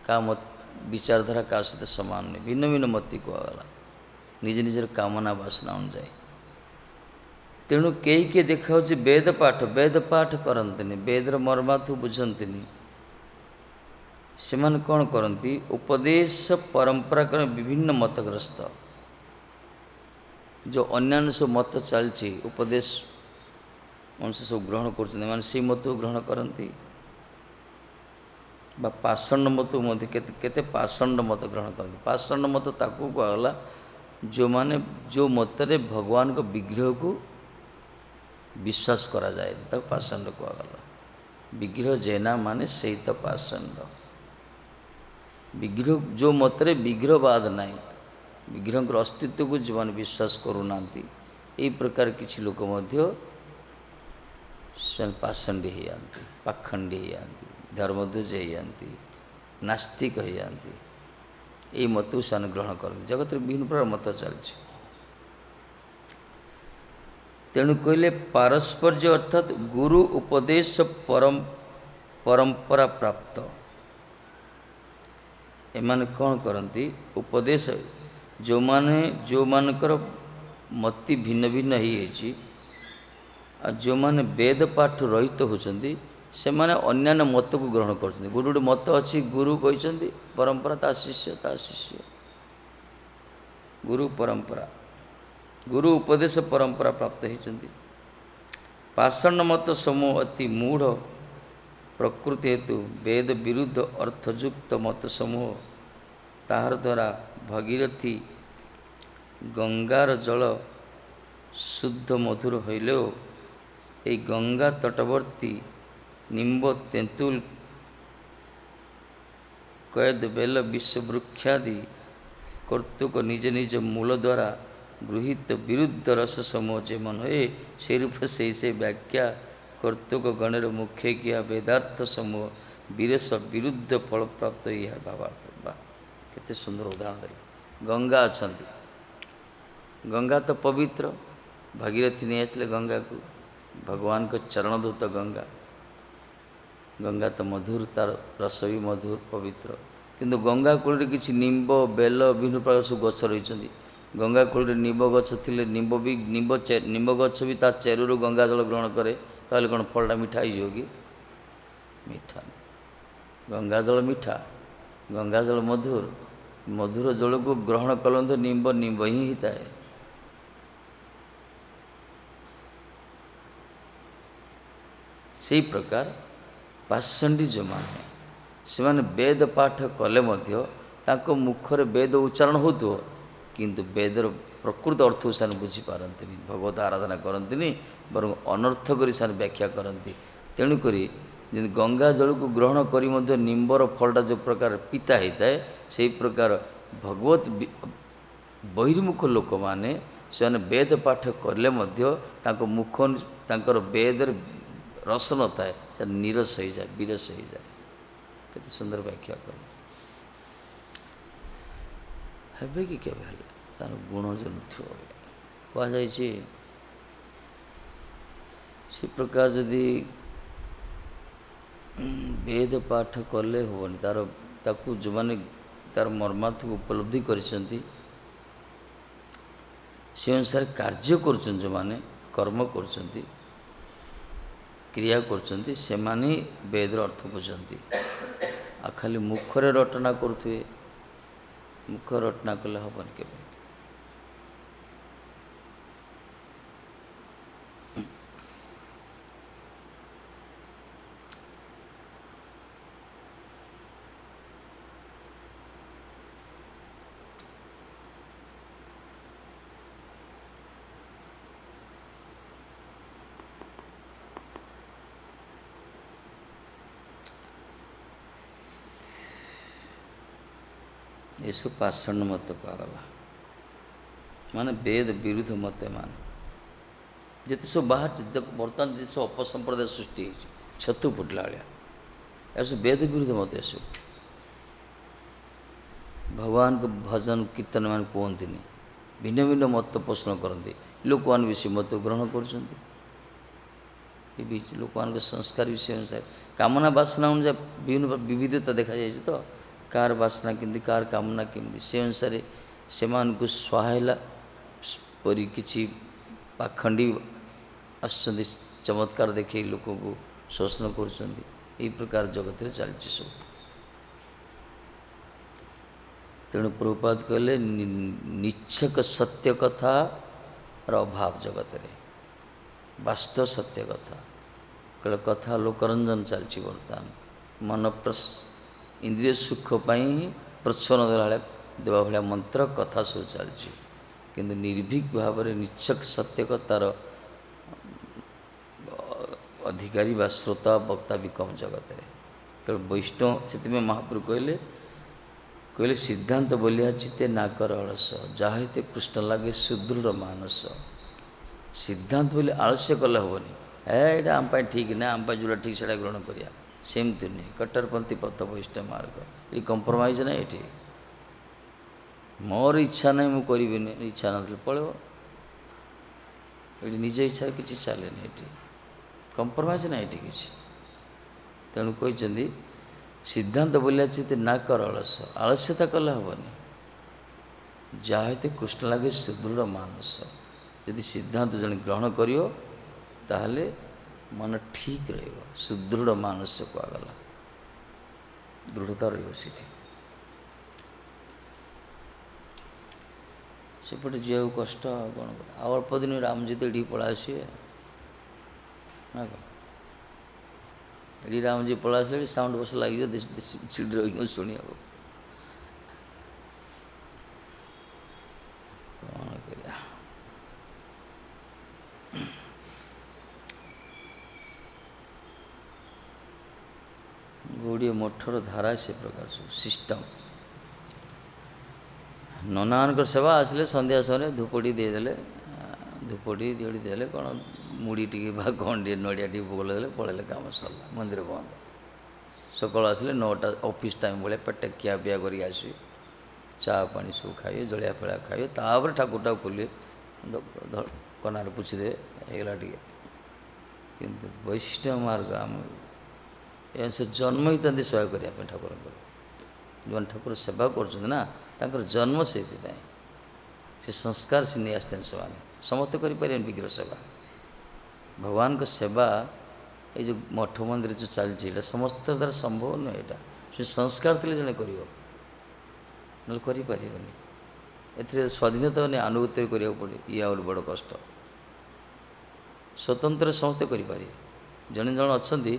का मत विचारधारा का सहित समान नुहे भिन्न भिन्न मति कहला निज निजर कामना वासना अनुजाई तेणु कई किए देखा वेद पाठ करते वेदर मर्मार्थ बुझती से कौन करती उपदेश परंपरा कर विभिन्न मतग्रस्त जो अन्यान्य सब मत चलती उपदेश मनुष्य सब ग्रहण कर मत को ग्रहण करती पाषाण मत केते पाषाण मत ग्रहण करती पाषाण मत ताकू कहला जो माने जो मतरे भगवान को विग्रह को विश्वास करा जाए तक पाषाण कहला विग्रह जेना माने से तो पाषाण विग्रह जो मतरे विग्रहवाद ना विग्रह अस्तित्व को जो मैंने विश्वास करूना यही प्रकार किसी लोक पाषाणी हो जाती पाखंडी हो जाती ଧର୍ମଧ୍ୱଜ ହେଇଯାଆନ୍ତି, ନାସ୍ତିକ ହେଇଯାଆନ୍ତି। ଏଇ ମତକୁ ସେମାନେ ଗ୍ରହଣ କରନ୍ତି। ଜଗତରେ ବିଭିନ୍ନ ପ୍ରକାର ମତ ଚାଲିଛି। ତେଣୁ କହିଲେ ପାରସ୍ପର୍ଯ୍ୟ ଅର୍ଥାତ୍ ଗୁରୁ ଉପଦେଶ ପରମ୍ପରା ପ୍ରାପ୍ତ। ଏମାନେ କ'ଣ କରନ୍ତି? ଉପଦେଶ ଯେଉଁମାନଙ୍କର ମତି ଭିନ୍ନ ଭିନ୍ନ ହେଇଯାଇଛି, ଆଉ ଯେଉଁମାନେ ବେଦ ପାଠ ରହିତ ହେଉଛନ୍ତି, ସେମାନେ ଅନ୍ୟାନ୍ୟ ମତକୁ ଗ୍ରହଣ କରୁଛନ୍ତି। ଗୋଟେ ଗୋଟେ ମତ ଅଛି, ଗୁରୁ କହିଛନ୍ତି ପରମ୍ପରା, ତା ଶିଷ୍ୟ ଗୁରୁ ପରମ୍ପରା, ଗୁରୁ ଉପଦେଶ ପରମ୍ପରା ପ୍ରାପ୍ତ ହେଇଛନ୍ତି। ପାଷାଣ ମତ ସମୂହ ଅତି ମୂଢ଼ ପ୍ରକୃତି ହେତୁ ବେଦ ବିରୁଦ୍ଧ ଅର୍ଥଯୁକ୍ତ ମତ ସମୂହ ତାହାର ଦ୍ୱାରା ଭଗୀରଥୀ ଗଙ୍ଗାର ଜଳ ଶୁଦ୍ଧ ମଧୁର ହୋଇଲେও ଏହି ଗଙ୍ଗା ତଟବର୍ତ୍ତୀ ନିମ୍ବ ତେନ୍ତୁଲ କଏଦ ବେଲ ବିଶ୍ୱବୃକ୍ଷାଦି କର୍ତ୍ତୃକ ନିଜ ନିଜ ମୂଳ ଦ୍ୱାରା ଗୃହୀତ ବିରୁଦ୍ଧ ରସ ସମୂହ ଯେ ମନ ହୁଏ, ସେହି ରୂପ ସେହି ବ୍ୟାଖ୍ୟା କର୍ତ୍ତୃକ ଗଣରେ ମୁଖ୍ୟ କିଆ ବେଦାର୍ଥ ସମୂହ ବିରସ ବିରୁଦ୍ଧ ଫଳପ୍ରାପ୍ତ ଏହା ଭାବାର୍ଥ। ବା କେତେ ସୁନ୍ଦର ଉଦାହରଣ ଦେଲେ। ଗଙ୍ଗା ଅଛନ୍ତି, ଗଙ୍ଗା ତ ପବିତ୍ର, ଭାଗୀରଥୀ ନେଇ ଆସିଲେ ଗଙ୍ଗାକୁ, ଭଗବାନଙ୍କ ଚରଣଦୂତ ଗଙ୍ଗା। ଗଙ୍ଗା ତ ମଧୁର, ତାର ରସ ବି ମଧୁର ପବିତ୍ର। କିନ୍ତୁ ଗଙ୍ଗା କୂଳରେ କିଛି ନିମ୍ବ ବେଲ ବିଭିନ୍ନ ପ୍ରକାର ସବୁ ଗଛ ରହିଛନ୍ତି। ଗଙ୍ଗା କୂଳରେ ନିମ୍ବ ଗଛ ଥିଲେ ନିମ୍ବ ଗଛ ବି ତା ଚେରରୁ ଗଙ୍ଗା ଜଳ ଗ୍ରହଣ କରେ, ତାହେଲେ କ'ଣ ଫଳଟା ମିଠା ହେଇଯିବ କି? ମିଠା। ଗଙ୍ଗା ଜଳ ମିଠା, ଗଙ୍ଗା ଜଳ ମଧୁର, ମଧୁର ଜଳକୁ ଗ୍ରହଣ କଲନ୍ତୁ ନିମ୍ବ ହିଁ ହେଇଥାଏ। ସେହି ପ୍ରକାର ପାଷଣ୍ଡୀ ଯେଉଁମାନେ, ସେମାନେ ବେଦ ପାଠ କଲେ ମଧ୍ୟ ତାଙ୍କ ମୁଖରେ ବେଦ ଉଚ୍ଚାରଣ ହେଉଥିବ, କିନ୍ତୁ ବେଦର ପ୍ରକୃତ ଅର୍ଥକୁ ସେମାନେ ବୁଝିପାରନ୍ତିନି, ଭଗବତ ଆରାଧନା କରନ୍ତିନି, ବରଂ ଅନର୍ଥ କରି ସେମାନେ ବ୍ୟାଖ୍ୟା କରନ୍ତି। ତେଣୁକରି ଯେମିତି ଗଙ୍ଗା ଜଳକୁ ଗ୍ରହଣ କରି ମଧ୍ୟ ନିମ୍ବର ଫଳଟା ଯେଉଁ ପ୍ରକାର ପିତା ହେଇଥାଏ, ସେହି ପ୍ରକାର ଭଗବତ ବହିର୍ମୁଖ ଲୋକମାନେ, ସେମାନେ ବେଦ ପାଠ କଲେ ମଧ୍ୟ ତାଙ୍କ ମୁଖ ତାଙ୍କର ବେଦରେ ରସ ନଥାଏ, ସେ ନିରସ ହେଇଯାଏ, ବିରସ ହେଇଯାଏ। କେତେ ସୁନ୍ଦର ବ୍ୟାଖ୍ୟା କଲେ। ହେବେ କି କେବେ ହେଲେ ତାର ଗୁଣ ଯେ ନଥିବ କୁହାଯାଇଛି। ସେ ପ୍ରକାର ଯଦି ବେଦ ପାଠ କଲେ ହେବନି, ତାକୁ ଯେଉଁମାନେ ତାର ମର୍ମାର୍ଥକୁ ଉପଲବ୍ଧି କରିଛନ୍ତି, ସେ ଅନୁସାରେ କାର୍ଯ୍ୟ କରୁଛନ୍ତି, ଯେଉଁମାନେ କର୍ମ କରୁଛନ୍ତି, କ୍ରିୟା କରୁଛନ୍ତି, ସେମାନେ ହିଁ ବେଦର ଅର୍ଥ ବୁଝନ୍ତି। ଆଉ ଖାଲି ମୁଖରେ ରଟନା କରୁଥିବେ, ମୁଖ ରଟନା କଲେ ହେବନି କେବେ। ଏସବୁ ପାଷାଣ ମତ କୁହାଗଲା, ମାନେ ବେଦ ବିରୁଦ୍ଧ ମତ। ମାନେ ଯେତେ ସବୁ ବାହାରିଛି, ବର୍ତ୍ତମାନ ଯେତେ ସବୁ ଅପସମ୍ପ୍ରଦାୟ ସୃଷ୍ଟି ହେଇଛି, ଛତୁ ଫୁଟିଲା ଭଳିଆ, ଏସବୁ ବେଦ ବିରୁଦ୍ଧ ମତ। ଏସବୁ ଭଗବାନଙ୍କ ଭଜନ କୀର୍ତ୍ତନ ମାନେ କୁହନ୍ତିନି, ଭିନ୍ନ ଭିନ୍ନ ମତ ପୋଷଣ କରନ୍ତି। ଲୋକମାନେ ବି ସେ ମତକୁ ଗ୍ରହଣ କରୁଛନ୍ତି। ଏ ବି ଲୋକମାନଙ୍କ ସଂସ୍କାର ବିଷୟ ଅନୁସାରେ, କାମନା ବାସନା ଅନୁଯାୟୀ ବିବିଧତା ଦେଖାଯାଇଛି ତ, କାହାର ବାସନା କେମିତି, କାହାର କାମନା କେମିତି, ସେ ଅନୁସାରେ ସେମାନଙ୍କୁ ସୁହାଇଲା ପରି କିଛି ପାଖଣ୍ଡୀ ଆସୁଛନ୍ତି, ଚମତ୍କାର ଦେଖାଇ ଲୋକଙ୍କୁ ଶୋଷଣ କରୁଛନ୍ତି। ଏହି ପ୍ରକାର ଜଗତରେ ଚାଲିଛି ସବୁ। ତେଣୁ ପ୍ରଭୁପାଦ କହିଲେ ନିଚ୍ଛକ ସତ୍ୟ କଥାର ଅଭାବ ଜଗତରେ, ବାସ୍ତବ ସତ୍ୟ କଥା କହିଲେ କଥା ଲୋକରଞ୍ଜନ ଚାଲିଛି ବର୍ତ୍ତମାନ। ମନ ଇନ୍ଦ୍ରିୟ ସୁଖ ପାଇଁ ପ୍ରୋତ୍ସାହନ ଦେବା ଭଳିଆ ମନ୍ତ୍ର କଥା ସବୁ ଚାଲିଛି, କିନ୍ତୁ ନିର୍ଭୀକ ଭାବରେ ନିଚ୍ଛକ ସତ୍ୟ କଥାର ଅଧିକାରୀ ବା ଶ୍ରୋତା ବକ୍ତା ବି କମ୍ ଜଗତରେ। ତେଣୁ ବୈଷ୍ଣବ, ସେଥିପାଇଁ ମହାପ୍ରଭୁ କହିଲେ ସିଦ୍ଧାନ୍ତ ବୋଲିଆ ଚିତେ ନା କର ଅଳସ, ଯାହା ହେତେ କୃଷ୍ଣ ଲାଗେ ସୁଦୃଢ଼ ମାନସ। ସିଦ୍ଧାନ୍ତ ବୋଲି ଆଳସ୍ୟ କଲେ ହେବନି। ଏଇଟା ଆମ ପାଇଁ ଠିକ୍ ନା, ଆମ ପାଇଁ ଯେଉଁଟା ଠିକ୍ ସେଇଟା ଗ୍ରହଣ କରିବା, ସେମିତି ନୁହେଁ। କଟ୍ଟରପନ୍ଥୀ ପଥ ବୈଷ୍ଠ ମାର୍ଗ, ଏଠି କମ୍ପ୍ରମାଇଜ୍ ନାହିଁ। ଏଠି ମୋର ଇଚ୍ଛା ନାହିଁ ମୁଁ କରିବିନି, ଇଚ୍ଛା ନଥିଲେ ପଳେଇବ। ଏଠି ନିଜ ଇଚ୍ଛାରେ କିଛି ଚାଲେନି, ଏଠି କମ୍ପ୍ରମାଇଜ୍ ନାହିଁ ଏଠି କିଛି। ତେଣୁ କହିଛନ୍ତି ସିଦ୍ଧାନ୍ତ ବୋଲିବା ଚିତ ନା କର ଅଳସ, ଆଳସ୍ୟତା କଲେ ହେବନି। ଯାହା ହେଇତେ କୃଷ୍ଣ ଲାଗେ ସୁଦୃଢ଼ ମାନସ। ଯଦି ସିଦ୍ଧାନ୍ତ ଜଣେ ଗ୍ରହଣ କରିବ ତାହେଲେ ମନ ଠିକ୍ ରହିବ। ସୁଦୃଢ଼ ମାନସ କୁହାଗଲା, ଦୃଢ଼ତା ରହିବ ସେଠି। ସେପଟେ ଯିବାକୁ କଷ୍ଟ, ଆଉ କ'ଣ କର। ଆଉ ଅଳ୍ପ ଦିନ ରାମଜୀ ତ ଏଠିକି ପଳେଇ ଆସିବେ ନା କ'ଣ? ଏଠି ରାମଜୀ ପଳେଇ ଆସିଲେ ସାଉଣ୍ଡ ବସ ଲାଗିବ, ଛିଡ଼ି ରହିବ ଶୁଣିବାକୁ। କ'ଣ କରିବା? ଗୁଡ଼ିଏ ମଠର ଧାରା ସେ ପ୍ରକାର ସବୁ ସିଷ୍ଟମ୍। ନନାମାନଙ୍କର ସେବା ଆସିଲେ ସନ୍ଧ୍ୟା ସମୟରେ ଧୂପଟି ଦେଇଦେଲେ, ଧୂପଟି ଦିଓଟି ଦେଲେ, କ'ଣ ମୁଢ଼ି ଟିକେ ବା କ'ଣ ଟିକେ ନଡ଼ିଆ ଟିକେ ଭୋଗ ଦେଲେ, ପଳେଇଲେ, କାମ ସରିଲା, ମନ୍ଦିର ବନ୍ଦ। ସକାଳୁ ଆସିଲେ 9ଟା ଅଫିସ୍ ଟାଇମ୍ ଭଳିଆ ପେଟେ ଖିଆପିଆ କରିକି ଆସିବେ, ଚା ପାଣି ସବୁ ଖାଇବେ, ଜଳିଆ ଫଳିଆ ଖାଇବେ, ତାପରେ ଠାକୁରଟାକୁ ଖୋଲିବେ, କନାରେ ପୁଛିଦେବେ, ହେଇଗଲା ଟିକେ। କିନ୍ତୁ ବୈଷ୍ଣବ ମାର୍ଗ ଆମ ସେ ଜନ୍ମ ହେଇଥାନ୍ତି ସେବା କରିବା ପାଇଁ ଠାକୁରଙ୍କର। ଯେଉଁମାନେ ଠାକୁର ସେବା କରୁଛନ୍ତି ନା, ତାଙ୍କର ଜନ୍ମ ସେଇଥିପାଇଁ। ସେ ସଂସ୍କାର ସେ ନେଇ ଆସିଥାନ୍ତି। ସେମାନେ ସମସ୍ତେ କରିପାରିବେନି ବିଗ୍ରହ ସେବା। ଭଗବାନଙ୍କ ସେବା ଏଇ ଯେଉଁ ମଠ ମନ୍ଦିର ଯେଉଁ ଚାଲିଛି, ଏଇଟା ସମସ୍ତ ଦ୍ୱାରା ସମ୍ଭବ ନୁହେଁ। ଏଇଟା ସେ ସଂସ୍କାର ଥିଲେ ଜଣେ କରିବ, ନହେଲେ କରିପାରିବନି। ଏଥିରେ ସ୍ୱାଧୀନତା ମାନେ ଆନୁଗତ୍ୟ କରିବାକୁ ପଡ଼େ, ଇଏ ଆହୁରି ବଡ଼ କଷ୍ଟ। ସ୍ୱତନ୍ତ୍ର ସମସ୍ତେ କରିପାରିବେ। ଜଣେ ଜଣେ ଅଛନ୍ତି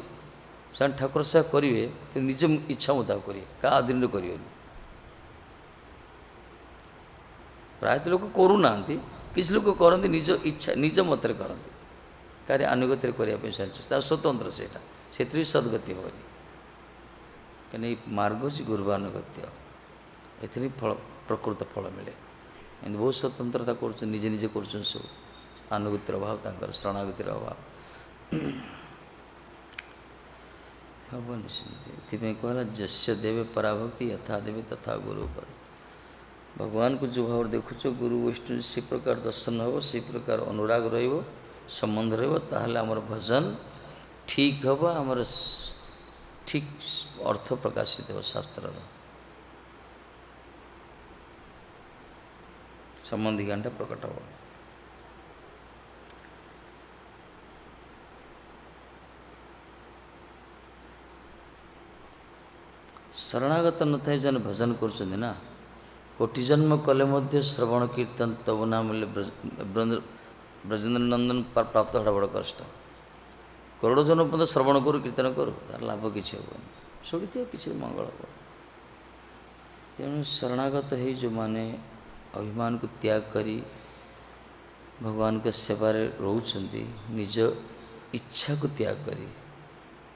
ସେମାନେ ଠାକୁର ସେବା କରିବେ, କିନ୍ତୁ ନିଜ ଇଚ୍ଛା ମୁତାବକ କରିବେ, କାହା ଅଧୀନରେ କରିବେନି। ପ୍ରାୟତଃ ଲୋକ କରୁନାହାନ୍ତି, କିଛି ଲୋକ କରନ୍ତି ନିଜ ଇଚ୍ଛା ନିଜ ମତରେ କରନ୍ତି, କାହାରି ଆନୁଗତ୍ୟରେ କରିବା ପାଇଁ ଚାହୁଁଛି, ତା ସ୍ୱତନ୍ତ୍ର ସେଇଟା, ସେଥିରେ ବି ସଦ୍ଗତି ହେବନି। କାହିଁକିନା ଏଇ ମାର୍ଗ ହେଉଛି ଗୁରୁବାନୁଗତ୍ୟ, ଏଥିରେ ଫଳ ପ୍ରକୃତ ଫଳ ମିଳେ। ଏମିତି ବହୁତ ସ୍ୱତନ୍ତ୍ରତା କରୁଛନ୍ତି, ନିଜେ ନିଜେ କରୁଛନ୍ତି ସବୁ, ଆନୁଗତ୍ୟର ଅଭାବ, ତାଙ୍କର ଶରଣାଗତିର ଅଭାବ ହେବନି ସେମିତି। ଏଥିପାଇଁ କୁହାହେଲା ଯସ୍ୟ ଦେବେ ପରାଭକ୍ତି ଯଥା ଦେବେ ତଥା ଗୁରୁ ଉପରେ। ଭଗବାନଙ୍କୁ ଯେଉଁ ଭାବରେ ଦେଖୁଛ, ଗୁରୁ ବୈଷ୍ଣବ ସେ ପ୍ରକାର ଦର୍ଶନ ହେବ, ସେ ପ୍ରକାର ଅନୁରାଗ ରହିବ, ସମ୍ବନ୍ଧ ରହିବ, ତାହେଲେ ଆମର ଭଜନ ଠିକ୍ ହେବ, ଆମର ଠିକ୍ ଅର୍ଥ ପ୍ରକାଶିତ ହେବ, ଶାସ୍ତ୍ରର ସମ୍ବନ୍ଧୀ ଜ୍ଞାନଟା ପ୍ରକଟ ହେବ। ଶରଣାଗତ ନଥାଇ ଜଣେ ଭଜନ କରୁଛନ୍ତି ନା, କୋଟି ଜନ୍ମ କଲେ ମଧ୍ୟ ଶ୍ରବଣ କୀର୍ତ୍ତନ ତବ ନା ମିଳିଲେ ବ୍ରଜେନ୍ଦ୍ର ନନ୍ଦନ ପ୍ରାପ୍ତ ହେବା ବଡ଼ କଷ୍ଟ। କରୋଡ଼ ଜନ୍ମ ପର୍ଯ୍ୟନ୍ତ ଶ୍ରବଣ କରୁ, କୀର୍ତ୍ତନ କରୁ, ତାର ଲାଭ କିଛି ହେବନି। ଶୁଣିଥିବ କିଛି ମଙ୍ଗଳ ହେବ। ତେଣୁ ଶରଣାଗତ ହେଇ ଯେଉଁମାନେ ଅଭିମାନକୁ ତ୍ୟାଗ କରି ଭଗବାନଙ୍କ ସେବାରେ ରହୁଛନ୍ତି, ନିଜ ଇଚ୍ଛାକୁ ତ୍ୟାଗ କରି,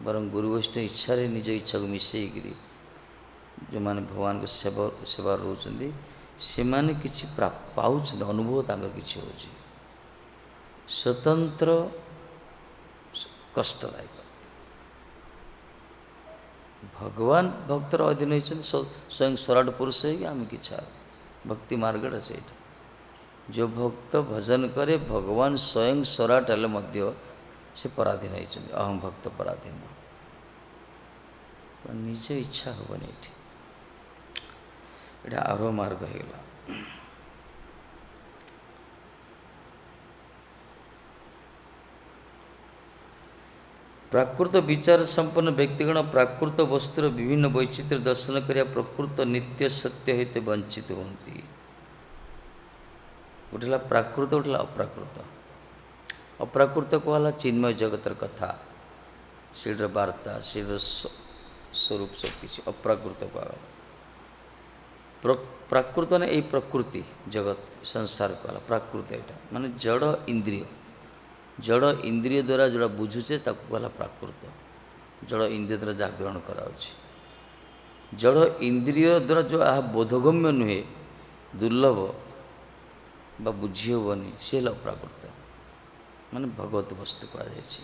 ବରଂ ଗୁରୁ ବୈଷ୍ଣବ ଇଚ୍ଛାରେ ନିଜ ଇଚ୍ଛାକୁ ମିଶାଇକିରି ଯେଉଁମାନେ ଭଗବାନଙ୍କ ସେବାରେ ରହୁଛନ୍ତି, ସେମାନେ କିଛି ପାଉଛନ୍ତି, ଅନୁଭବ ତାଙ୍କର କିଛି ହେଉଛି ସ୍ୱତନ୍ତ୍ର କଷ୍ଟଦାୟକ। ଭଗବାନ ଭକ୍ତର ଅଧୀନ ହେଇଛନ୍ତି, ସ୍ୱୟଂ ସ୍ୱରାଟ ପୁରୁଷ ହେଇକି ଆମେ କିଛି ଭକ୍ତି ମାର୍ଗଟା ସେଇଟା। ଯେଉଁ ଭକ୍ତ ଭଜନ କରେ, ଭଗବାନ ସ୍ୱୟଂ ସ୍ୱରାଟ ହେଲେ ମଧ୍ୟ ସେ ପରାଧୀନ ହେଇଛନ୍ତି, ଅହଂ ଭକ୍ତ ପରାଧୀନ। ନିଜ ଇଚ୍ଛା ହେବନି ଏଠି, ଏଇଟା ଆରୋହ ମାର୍ଗ ହେଇଗଲା। ପ୍ରାକୃତ ବିଚାର ସମ୍ପନ୍ନ ବ୍ୟକ୍ତିଗଣ ପ୍ରାକୃତ ବସ୍ତୁର ବିଭିନ୍ନ ବୈଚିତ୍ର୍ୟ ଦର୍ଶନ କରିବା ପ୍ରକୃତ ନିତ୍ୟ ସତ୍ୟ ହେଇତେ ବଞ୍ଚିତ ହୁଅନ୍ତି। ଗୋଟେ ହେଲା ପ୍ରାକୃତ, ଗୋଟେ ହେଲା ଅପ୍ରାକୃତ। ଅପ୍ରାକୃତ କୁହାହେଲା ଚିନ୍ମୟ ଜଗତର କଥା, ସେଇଟାର ବାର୍ତ୍ତା, ସେଇଟାର ସ୍ୱରୂପ ସବୁ କିଛି ଅପ୍ରାକୃତ କୁହାଗଲା। ପ୍ରାକୃତ ମାନେ ଏଇ ପ୍ରକୃତି ଜଗତ ସଂସାର କୁହାଗଲା ପ୍ରାକୃତ। ଏଇଟା ମାନେ ଜଡ଼ ଇନ୍ଦ୍ରିୟ, ଜଡ଼ ଇନ୍ଦ୍ରିୟ ଦ୍ୱାରା ଯେଉଁଟା ବୁଝୁଛେ ତାକୁ କୁହାଗଲା ପ୍ରାକୃତ। ଜଡ଼ ଇନ୍ଦ୍ରିୟ ଦ୍ୱାରା ଯାହା ଗ୍ରହଣ କରାଯାଉଛି, ଜଡ଼ ଇନ୍ଦ୍ରିୟ ଦ୍ୱାରା ଯେଉଁ ଏହା ବୋଧଗମ୍ୟ ନୁହେଁ, ଦୁର୍ଲଭ ବା ବୁଝି ହେବନି, ସେ ହେଲା ଅପ୍ରାକୃତ, ମାନେ ଭଗବତ ବସ୍ତୁ କୁହାଯାଇଛି।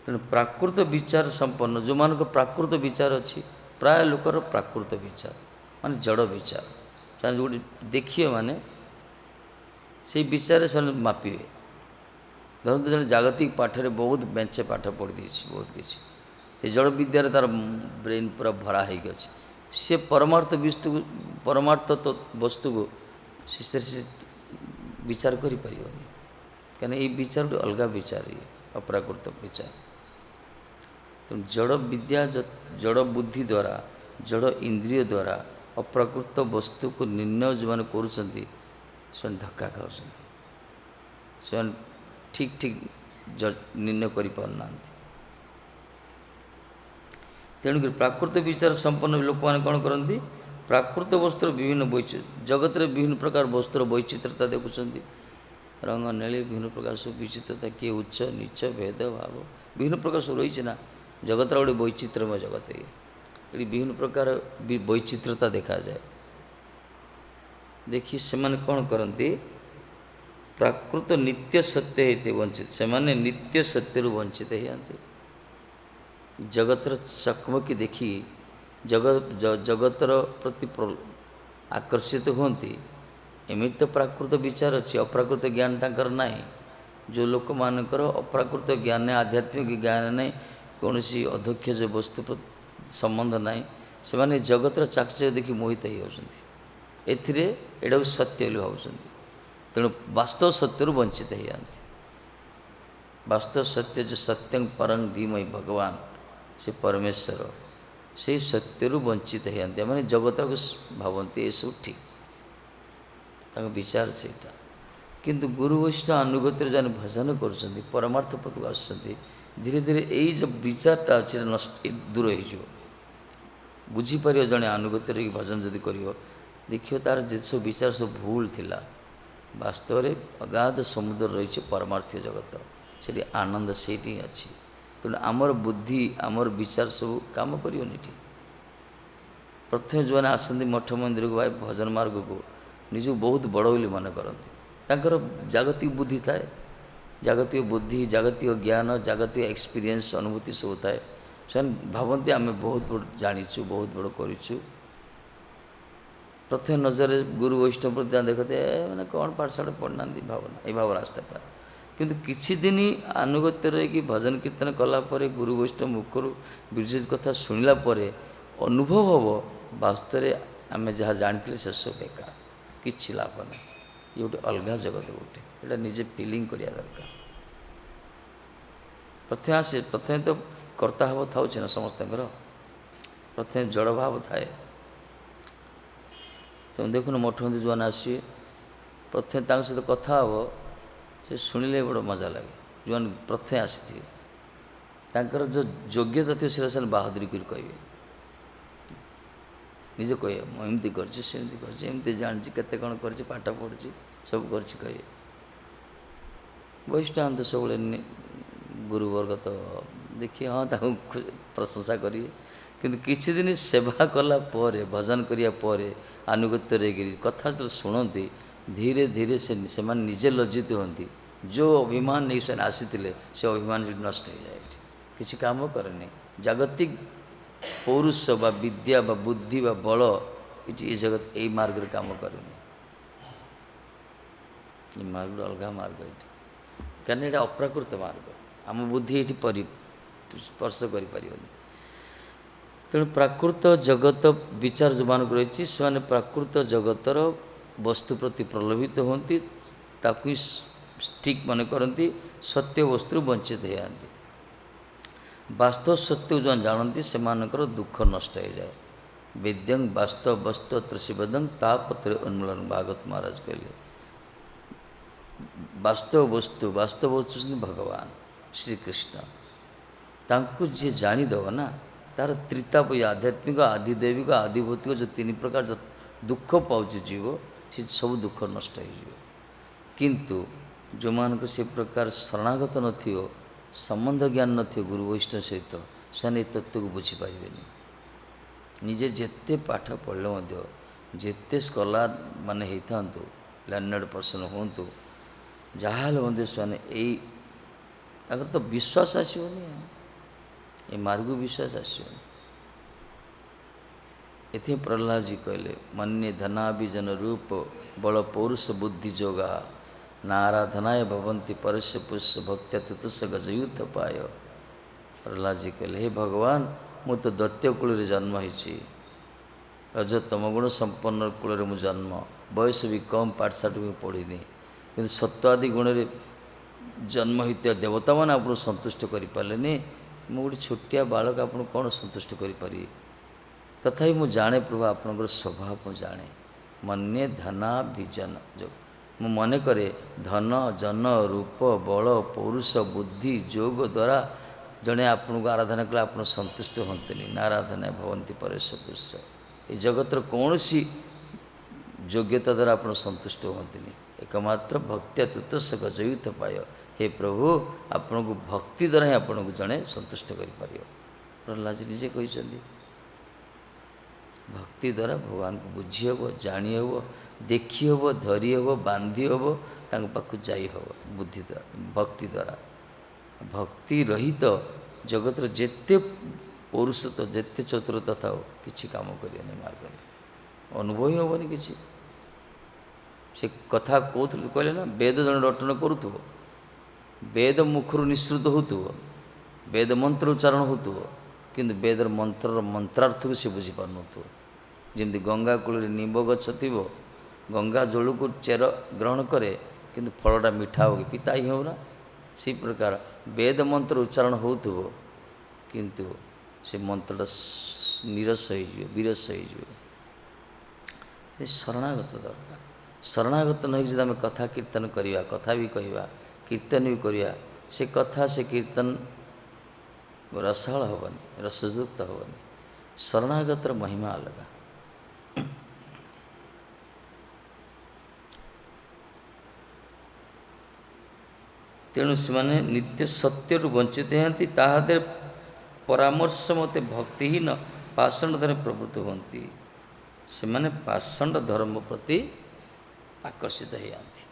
ତେଣୁ ପ୍ରାକୃତ ବିଚାର ସମ୍ପନ୍ନ ଯେଉଁମାନଙ୍କ ପ୍ରାକୃତ ବିଚାର ଅଛି, ପ୍ରାୟ ଲୋକର ପ୍ରାକୃତ ବିଚାର ମାନେ ଜଡ଼ ବିଚାର, ସେମାନେ ଗୋଟେ ଦେଖିବେ ମାନେ ସେଇ ବିଚାରରେ ସେମାନେ ମାପିବେ। ଧରନ୍ତୁ ଜଣେ ଜାଗତିକ ପାଠରେ ବହୁତ ବେଞ୍ଚେ ପାଠ ପଢ଼ିଦେଇଛି, ବହୁତ କିଛି, ଏ ଜଡ଼ ବିଦ୍ୟାରେ ତା'ର ବ୍ରେନ୍ ପୁରା ଭରା ହେଇକି ଅଛି, ସେ ପରମାର୍ଥ ବସ୍ତୁକୁ ସେ ବିଚାର କରିପାରିବନି, କାହିଁକିନା ଏଇ ବିଚାର ଗୋଟେ ଅଲଗା ବିଚାର, ଇଏ ଅପ୍ରାକୃତ ବିଚାର। ତେଣୁ ଜଡ଼ ବିଦ୍ୟା, ଜଡ଼ ବୁଦ୍ଧି ଦ୍ୱାରା, ଜଡ଼ ଇନ୍ଦ୍ରିୟ ଦ୍ୱାରା ଅପ୍ରାକୃତ ବସ୍ତୁକୁ ନିର୍ଣ୍ଣୟ ଯେଉଁମାନେ କରୁଛନ୍ତି ସେମାନେ ଧକ୍କା ଖାଉଛନ୍ତି, ସେମାନେ ଠିକ୍ ନିର୍ଣ୍ଣୟ କରିପାରୁନାହାନ୍ତି। ତେଣୁକରି ପ୍ରାକୃତ ବିଚାର ସମ୍ପନ୍ନ ଲୋକମାନେ କ'ଣ କରନ୍ତି, ପ୍ରାକୃତ ବସ୍ତୁର ବିଭିନ୍ନ ଜଗତରେ ବିଭିନ୍ନ ପ୍ରକାର ବସ୍ତୁର ବୈଚିତ୍ରତା ଦେଖୁଛନ୍ତି, ରଙ୍ଗ ନେଳି ବିଭିନ୍ନ ପ୍ରକାର ସବୁ ବିଚିତ୍ରତା, କିଏ ଉଚ୍ଚ ନିଚ ଭେଦ ଭାବ ବିଭିନ୍ନ ପ୍ରକାର ସବୁ ରହିଛି ନା, ଜଗତର ଗୋଟେ ବୈଚିତ୍ର୍ୟମୟ ଜଗତ, ଏଠି ବିଭିନ୍ନ ପ୍ରକାର ବୈଚିତ୍ରତା ଦେଖାଯାଏ। ଦେଖି ସେମାନେ କ'ଣ କରନ୍ତି, ପ୍ରାକୃତ ନିତ୍ୟ ସତ୍ୟ ହେଇତେ ବଞ୍ଚିତ, ସେମାନେ ନିତ୍ୟ ସତ୍ୟରୁ ବଞ୍ଚିତ ହେଇଯାନ୍ତି। ଜଗତର ଚକମକି ଦେଖି ଜଗତର ପ୍ରତି ଆକର୍ଷିତ ହୁଅନ୍ତି। ଏମିତି ତ ପ୍ରାକୃତ ବିଚାର ଅଛି, ଅପ୍ରାକୃତ ଜ୍ଞାନ ତାଙ୍କର ନାହିଁ। ଯେଉଁ ଲୋକମାନଙ୍କର ଅପ୍ରାକୃତ ଜ୍ଞାନ, ଆଧ୍ୟାତ୍ମିକ ଜ୍ଞାନ ନାହିଁ, କୌଣସି ଅଧ୍ୟକ୍ଷ ବସ୍ତୁ ସମ୍ବନ୍ଧ ନାହିଁ, ସେମାନେ ଜଗତର ଚାକଚକ୍ୟ ଦେଖି ମୋହିତ ହେଇଯାଉଛନ୍ତି, ଏଥିରେ ଏଇଟାକୁ ସତ୍ୟ ବୋଲି ଭାବୁଛନ୍ତି। ତେଣୁ ବାସ୍ତବ ସତ୍ୟରୁ ବଞ୍ଚିତ ହେଇଯାନ୍ତି। ବାସ୍ତବ ସତ୍ୟ ଯେ ସତ୍ୟଂ ପରଂ ଧୀମହି ଭଗବାନ, ସେ ପରମେଶ୍ୱର, ସେଇ ସତ୍ୟରୁ ବଞ୍ଚିତ ହେଇଯାନ୍ତି। ମାନେ ଜଗତକୁ ଭାବନ୍ତି ଏସବୁ ଠିକ୍, ତାଙ୍କ ବିଚାର ସେଇଟା। କିନ୍ତୁ ଗୁରୁ ବୈଷ୍ଣବ ଅନୁଗତିରେ ଯେଉଁମାନେ ଭଜନ କରୁଛନ୍ତି, ପରମାର୍ଥ ପଥକୁ ଆସୁଛନ୍ତି, ଧୀରେ ଧୀରେ ଏଇ ଯେଉଁ ବିଚାରଟା ଅଛି ଦୂର ହେଇଯିବ। ବୁଝିପାରିବ ଜଣେ ଅନୁଗତିରେ ଭଜନ ଯଦି କରିବ, ଦେଖିବ ତା'ର ଯେତେ ସବୁ ବିଚାର ସବୁ ଭୁଲ ଥିଲା, ବାସ୍ତବରେ ଅଗାଧ ସମୁଦ୍ର ରହିଛି ପରମାର୍ଥୀୟ ଜଗତ, ସେଠି ଆନନ୍ଦ ସେଇଠି ହିଁ ଅଛି। ତେଣୁ ଆମର ବୁଦ୍ଧି, ଆମର ବିଚାର ସବୁ କାମ କରିବନି ଏଠି। ପ୍ରଥମେ ଯେଉଁମାନେ ଆସନ୍ତି ମଠ ମନ୍ଦିରକୁ ବା ଭଜନ ମାର୍ଗକୁ, ନିଜକୁ ବହୁତ ବଡ଼ ବୋଲି ମନେ କରନ୍ତି। ତାଙ୍କର ଜାଗତିକ ବୁଦ୍ଧି ଥାଏ, ଜାଗତିକ ବୁଦ୍ଧି, ଜାଗତିକ ଜ୍ଞାନ, ଜାଗତିକ ଏକ୍ସପିରିଏନ୍ସ, ଅନୁଭୂତି ସବୁ ଥାଏ। ସେମାନେ ଭାବନ୍ତି ଆମେ ବହୁତ ବଡ଼ ଜାଣିଛୁ, ବହୁତ ବଡ଼ କରିଛୁ। ପ୍ରଥମେ ନଜରରେ ଗୁରୁ ବୈଷ୍ଣବ ପ୍ରତି ଦେଖନ୍ତି, ମାନେ କ'ଣ ପାଠଶାଠ ପଢ଼ିନାହାନ୍ତି, ଭାବନା ଏଇ ଭାବନା ଆସିଥାଏ। କିନ୍ତୁ କିଛି ଦିନ ଆନୁଗତ୍ୟ ରହିକି ଭଜନ କୀର୍ତ୍ତନ କଲା ପରେ, ଗୁରୁ ବୈଷ୍ଣବ ମୁଖରୁ ବିରଜା କଥା ଶୁଣିଲା ପରେ ଅନୁଭବ ହେବ, ବାସ୍ତବରେ ଆମେ ଯାହା ଜାଣିଥିଲେ ସେସବୁ ବେକାର, କିଛି ଲାଭ ନାହିଁ। ଇଏ ଗୋଟେ ଅଲଗା ଜଗତ, ଗୋଟେ ଏଇଟା ନିଜେ ଫିଲିଂ କରିବା ଦରକାର। ପ୍ରଥମେ ତ କର୍ତ୍ତା ଭାବ ଥାଉଛି ନା ସମସ୍ତଙ୍କର, ପ୍ରଥମେ ଜଡ଼ ଭାବ ଥାଏ। ତେଣୁ ଦେଖୁନ ମଠ ମନ୍ଦିର ଯେଉଁମାନେ ଆସିବେ, ପ୍ରଥମେ ତାଙ୍କ ସହିତ କଥା ହେବ, ସେ ଶୁଣିଲେ ବଡ଼ ମଜା ଲାଗେ। ଯେଉଁମାନେ ପ୍ରଥମେ ଆସିଥିବେ, ତାଙ୍କର ଯେଉଁ ଯୋଗ୍ୟତା ଥିବ ସେଟା ସେମାନେ ବାହାଦୁରୀ କରି କହିବେ, ନିଜେ କହିବେ ମୁଁ ଏମିତି କରିଛି, ସେମିତି କରିଛି, ଏମିତି ଜାଣିଛି, କେତେ କ'ଣ କରିଛି, ପାଠ ପଢ଼ିଛି, ସବୁ କରିଛି କହିବେ। ବୈଷ୍ଣବ ତ ସବୁବେଳେ ଗୁରୁବର୍ଗ ତ ଦେଖି ହଁ ତାଙ୍କୁ ପ୍ରଶଂସା କରିବେ, କିନ୍ତୁ କିଛି ଦିନ ସେବା କଲା ପରେ, ଭଜନ କରିବା ପରେ, ଆନୁଗତ୍ୟରେ କଥା ଯେତେବେଳେ ଶୁଣନ୍ତି, ଧୀରେ ଧୀରେ ସେମାନେ ନିଜେ ଲଜ୍ଜିତ ହୁଅନ୍ତି। ଯେଉଁ ଅଭିମାନ ନେଇ ସେମାନେ ଆସିଥିଲେ, ସେ ଅଭିମାନ ସେଠି ନଷ୍ଟ ହେଇଯାଏ। ଏଠି କିଛି କାମ କରେନି। ଜାଗତିକ ପୌରୁଷ ବା ବିଦ୍ୟା ବା ବୁଦ୍ଧି ବା ବଳ ଏଠି ଏ ଜଗତ ଏଇ ମାର୍ଗରେ କାମ କରେନି। ଏ ମାର୍ଗ ଅଲଗା ମାର୍ଗ ଏଠି, କାରଣ ଏଇଟା ଅପ୍ରାକୃତ ମାର୍ଗ। ଆମ ବୁଦ୍ଧି ଏଠି ସ୍ପର୍ଶ କରିପାରିବନି। ତେଣୁ ପ୍ରାକୃତ ଜଗତ ବିଚାର ଯେଉଁମାନଙ୍କୁ ରହିଛି, ସେମାନେ ପ୍ରାକୃତ ଜଗତର ବସ୍ତୁ ପ୍ରତି ପ୍ରଲୋଭିତ ହୁଅନ୍ତି, ତାକୁ ହିଁ ଠିକ୍ ମନେ କରନ୍ତି, ସତ୍ୟ ବସ୍ତୁରୁ ବଞ୍ଚିତ ହେଇଯାନ୍ତି। ବାସ୍ତବ ସତ୍ୟକୁ ଯେଉଁମାନେ ଜାଣନ୍ତି, ସେମାନଙ୍କର ଦୁଃଖ ନଷ୍ଟ ହେଇଯାଏ। ବେଦ୍ୟଂ ବାସ୍ତବ ବସ୍ତୁ ତ୍ରିଶିବଦଂ ତାପତ୍ରେ ଉନ୍ମୂଳନ, ଭାଗବତ ମହାରାଜ କହିଲେ। ବାସ୍ତବ ବସ୍ତୁ ହେଉଛନ୍ତି ଭଗବାନ ଶ୍ରୀକୃଷ୍ଣ। ତାଙ୍କୁ ଯିଏ ଜାଣିଦେବ ନା, ତା'ର ତ୍ରିତାପ, ଆଧ୍ୟାତ୍ମିକ, ଆଧିଦୈବିକ, ଆଧିଭୌତିକ ଯେଉଁ ତିନି ପ୍ରକାର ଦୁଃଖ ପାଉଛି ଜୀବ, ସେ ସବୁ ଦୁଃଖ ନଷ୍ଟ ହେଇଯିବ। କିନ୍ତୁ ଯେଉଁମାନଙ୍କୁ ସେ ପ୍ରକାର ଶରଣାଗତ ନଥିବ, ସମ୍ବନ୍ଧ ଜ୍ଞାନ ନଥିବ ଗୁରୁ ବୈଷ୍ଣବ ସହିତ, ସେମାନେ ଏ ତତ୍ତ୍ୱକୁ ବୁଝିପାରିବେନି। ନିଜେ ଯେତେ ପାଠ ପଢ଼ିଲେ ମଧ୍ୟ, ଯେତେ ସ୍କଲାର ମାନେ ହେଇଥାନ୍ତୁ, ଲର୍ଣ୍ଣେଡ଼ ପର୍ସନ ହୁଅନ୍ତୁ, ଯାହାହେଲେ ମଧ୍ୟ ସେମାନେ ତାଙ୍କର ତ ବିଶ୍ୱାସ ଆସିବନି। ये मार्ग विश्वास आसो ये प्रहलाद जी कहले मन्ये धनाभिजन रूप बल पौरुष बुद्धि जोगा नाराधनाय भवंती परस्य पुष्य भक्त्या तुतुष गजयुत पाय। प्रहलाद जी कहले हे भगवान मु तो दैत्य कूल जन्म होती रज तमगुण संपन्न कूल मु जन्म बयस भी कम पाठशाठ भी पढ़ी कि सत्वादि गुण जन्म होता देवता मैंने आपको संतुष्ट करें मु गोटे छोटिया बालक आपको कौन संतुष्ट करें तथापि मु जाने प्रभु आपणकर स्वभाव मु जाने मन्ये धनाभिजन जो मु मन करे धन जन रूप बल पौरुष बुद्धि जोग द्वारा जड़े आपन को आराधना कले आप संतुष्ट हमें नाराधना भवंती परेश पुरुष ये जगतर कौन सी योग्यता द्वारा आप संतुष्ट हमें एकमात्र भक्त्या तुतस गजयुत पाय। हे प्रभु आपण को भक्ति द्वारा ही आपन को जड़े संतुष्ट कर प्रहलाद जी निजे कहते भक्ति द्वारा भगवान को बुझी हे जानी हे देखी हे धरी हे बांधी हे पाक जाई हे बुद्धि द्वारा भक्ति द्वारा भक्ति रहित जगतर जेते पौरुषत्व जेते चतुरता था किसी काम करें मार्ग अनुभव ही हेनी किसी से कथा कहते कहले ना वेद जन रटन करूथो वेद मुखर निश्रुत होतुव वेद मंत्र उच्चारण होतुव किंतु वेदर मंत्र मंत्रार्थ को सी बुझी पार जमी गंगा कूल निंब गछ थी गंगा जल को चेर ग्रहण करे किंतु फलटा मीठा हो पिता ही होना से प्रकार वेद मंत्र उच्चारण होतुव किंतु से मंत्रटा निरस हो विरस हो शरणागत दरकार शरणागत नहीं जब आम कथा कीर्तन करवा कथा भी कहवा कीर्तन भी करवा से कथा से कीर्तन रसाल हेनी रसयुक्त हेनी शरणागतर महिमा अलग तेणु से नित्य सत्य वंचित होती ताहादे परामर्श मत भक्तिहीन पाषंड धर्म प्रवृत्त होती से माने पाषंड धर्म प्रति आकर्षित हो जाती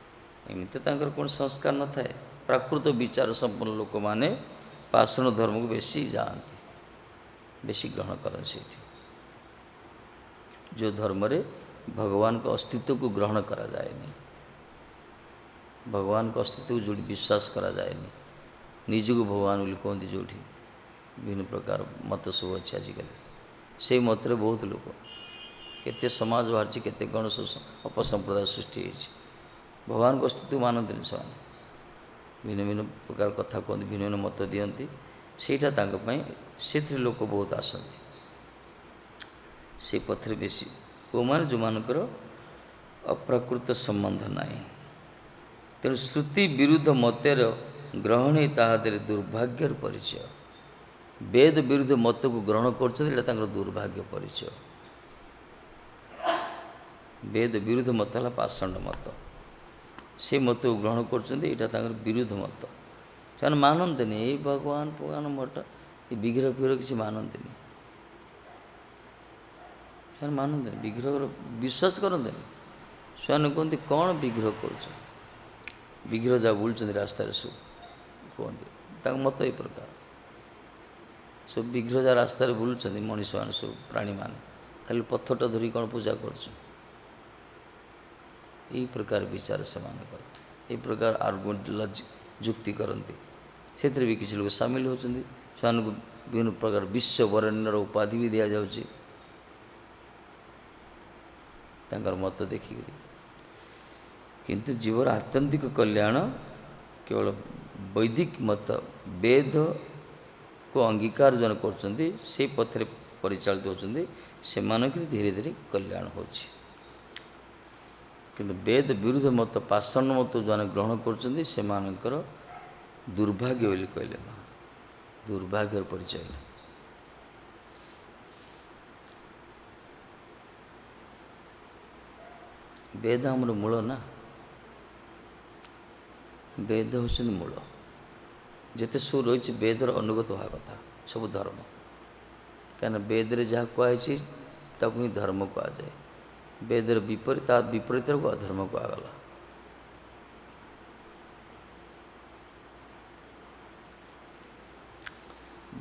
एमती कौन संस्कार न थाए प्राकृत विचार संपन्न लोक मैंने पाषाण धर्म को बेसी जाती बेसी ग्रहण करते से जो धर्म रे भगवान का अस्तित्व को ग्रहण करा जाएनी भगवान का अस्तित्व को जोड़ी विश्वास करा जाएनी निज को भगवान बोली कहते जो विभिन्न प्रकार मत सब अच्छे आजिकल से मत बहुत लोग केते समाज बाहर केते कौन अपसंप्रदाय सृष्टि भगवान को अस्तित्व मानते से भिन्न भिन्न प्रकार कथा कहते भिन्न भिन्न मत दियंती सेटा से लोक बहुत आसती से पथरे बेसी को मान जो मानकर अप्राकृत संबंध नहीं तेणु श्रुति विरुद्ध मतर ग्रहण ही ताहादे दुर्भाग्यर परिचय वेद विरुद्ध मत को ग्रहण कर दुर्भाग्य परिचय वेद विरुद्ध मत है पाषाण मत से मत को ग्रहण कर विरुद्ध मत से मानते नहीं भगवान भगवान मठ ये विग्रह फिग्रह किसी मानते नहीं से मानते नहीं विग्रह विश्वास करते नहीं से कहते कौन विग्रह कर विग्रह जहाँ बुलूँ रास्ता सब कहते मत ये प्रकार सब विग्रह जहाँ रास्ता बुलूँ मनीष मान सब प्राणी मान खाली पत्थरटा धरी कौन पूजा कर प्रकार विचार से ये प्रकार आर्गुमेंट लज जुक्ति करती से भी किसी लोग सामिल होती से विभिन्न प्रकार विश्व वरेण्यर उपाधि भी दि जाऊँगी मत देखिक किंतु जीवर आत्यंतिक कल्याण केवल वैदिक मत वेद को अंगीकार जो कर पथरे परिचालित होती से धीरे धीरे कल्याण होछि किंतु वेद विरुद्ध मत पाषाण मत जो ग्रहण कर दुर्भाग्य बोली कहले दुर्भाग्यर परिचय वेद आमर मूल ना वेद होती मूल जिते सब रही वेदर अनुगत होगा कथा सब धर्म कहीं वेद रे जहाँ कहुई ताकू ही धर्म कहुए वेदर विपरीत विपरीत को अधर्म कहगला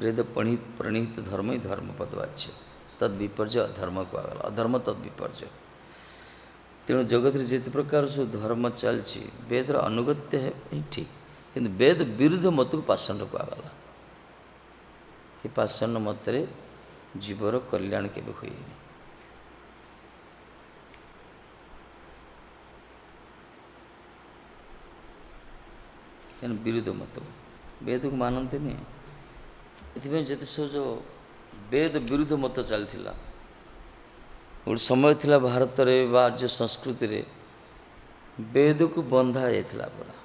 वेद प्रणीत धर्म ही धर्मपदवाच्य तद विपर्य अधर्म कहगला अधर्म तद विपर्य तेणु जगत जिते प्रकार सब धर्म चलती वेदर अनुगत्य है ठीक किंतु वेद विरुद्ध मत को पाषाण्ड कहगला ये पाषाण्ड मतरे जीवर कल्याण केबे हुएनि विरुद्ध मत वेद को मानते नहीं ये जिते सब जो वेद विरुद्ध मत चलता गोटे समय थिला भारत रे राज्य संस्कृति रे वेद को बंधा जाइथिला पूरा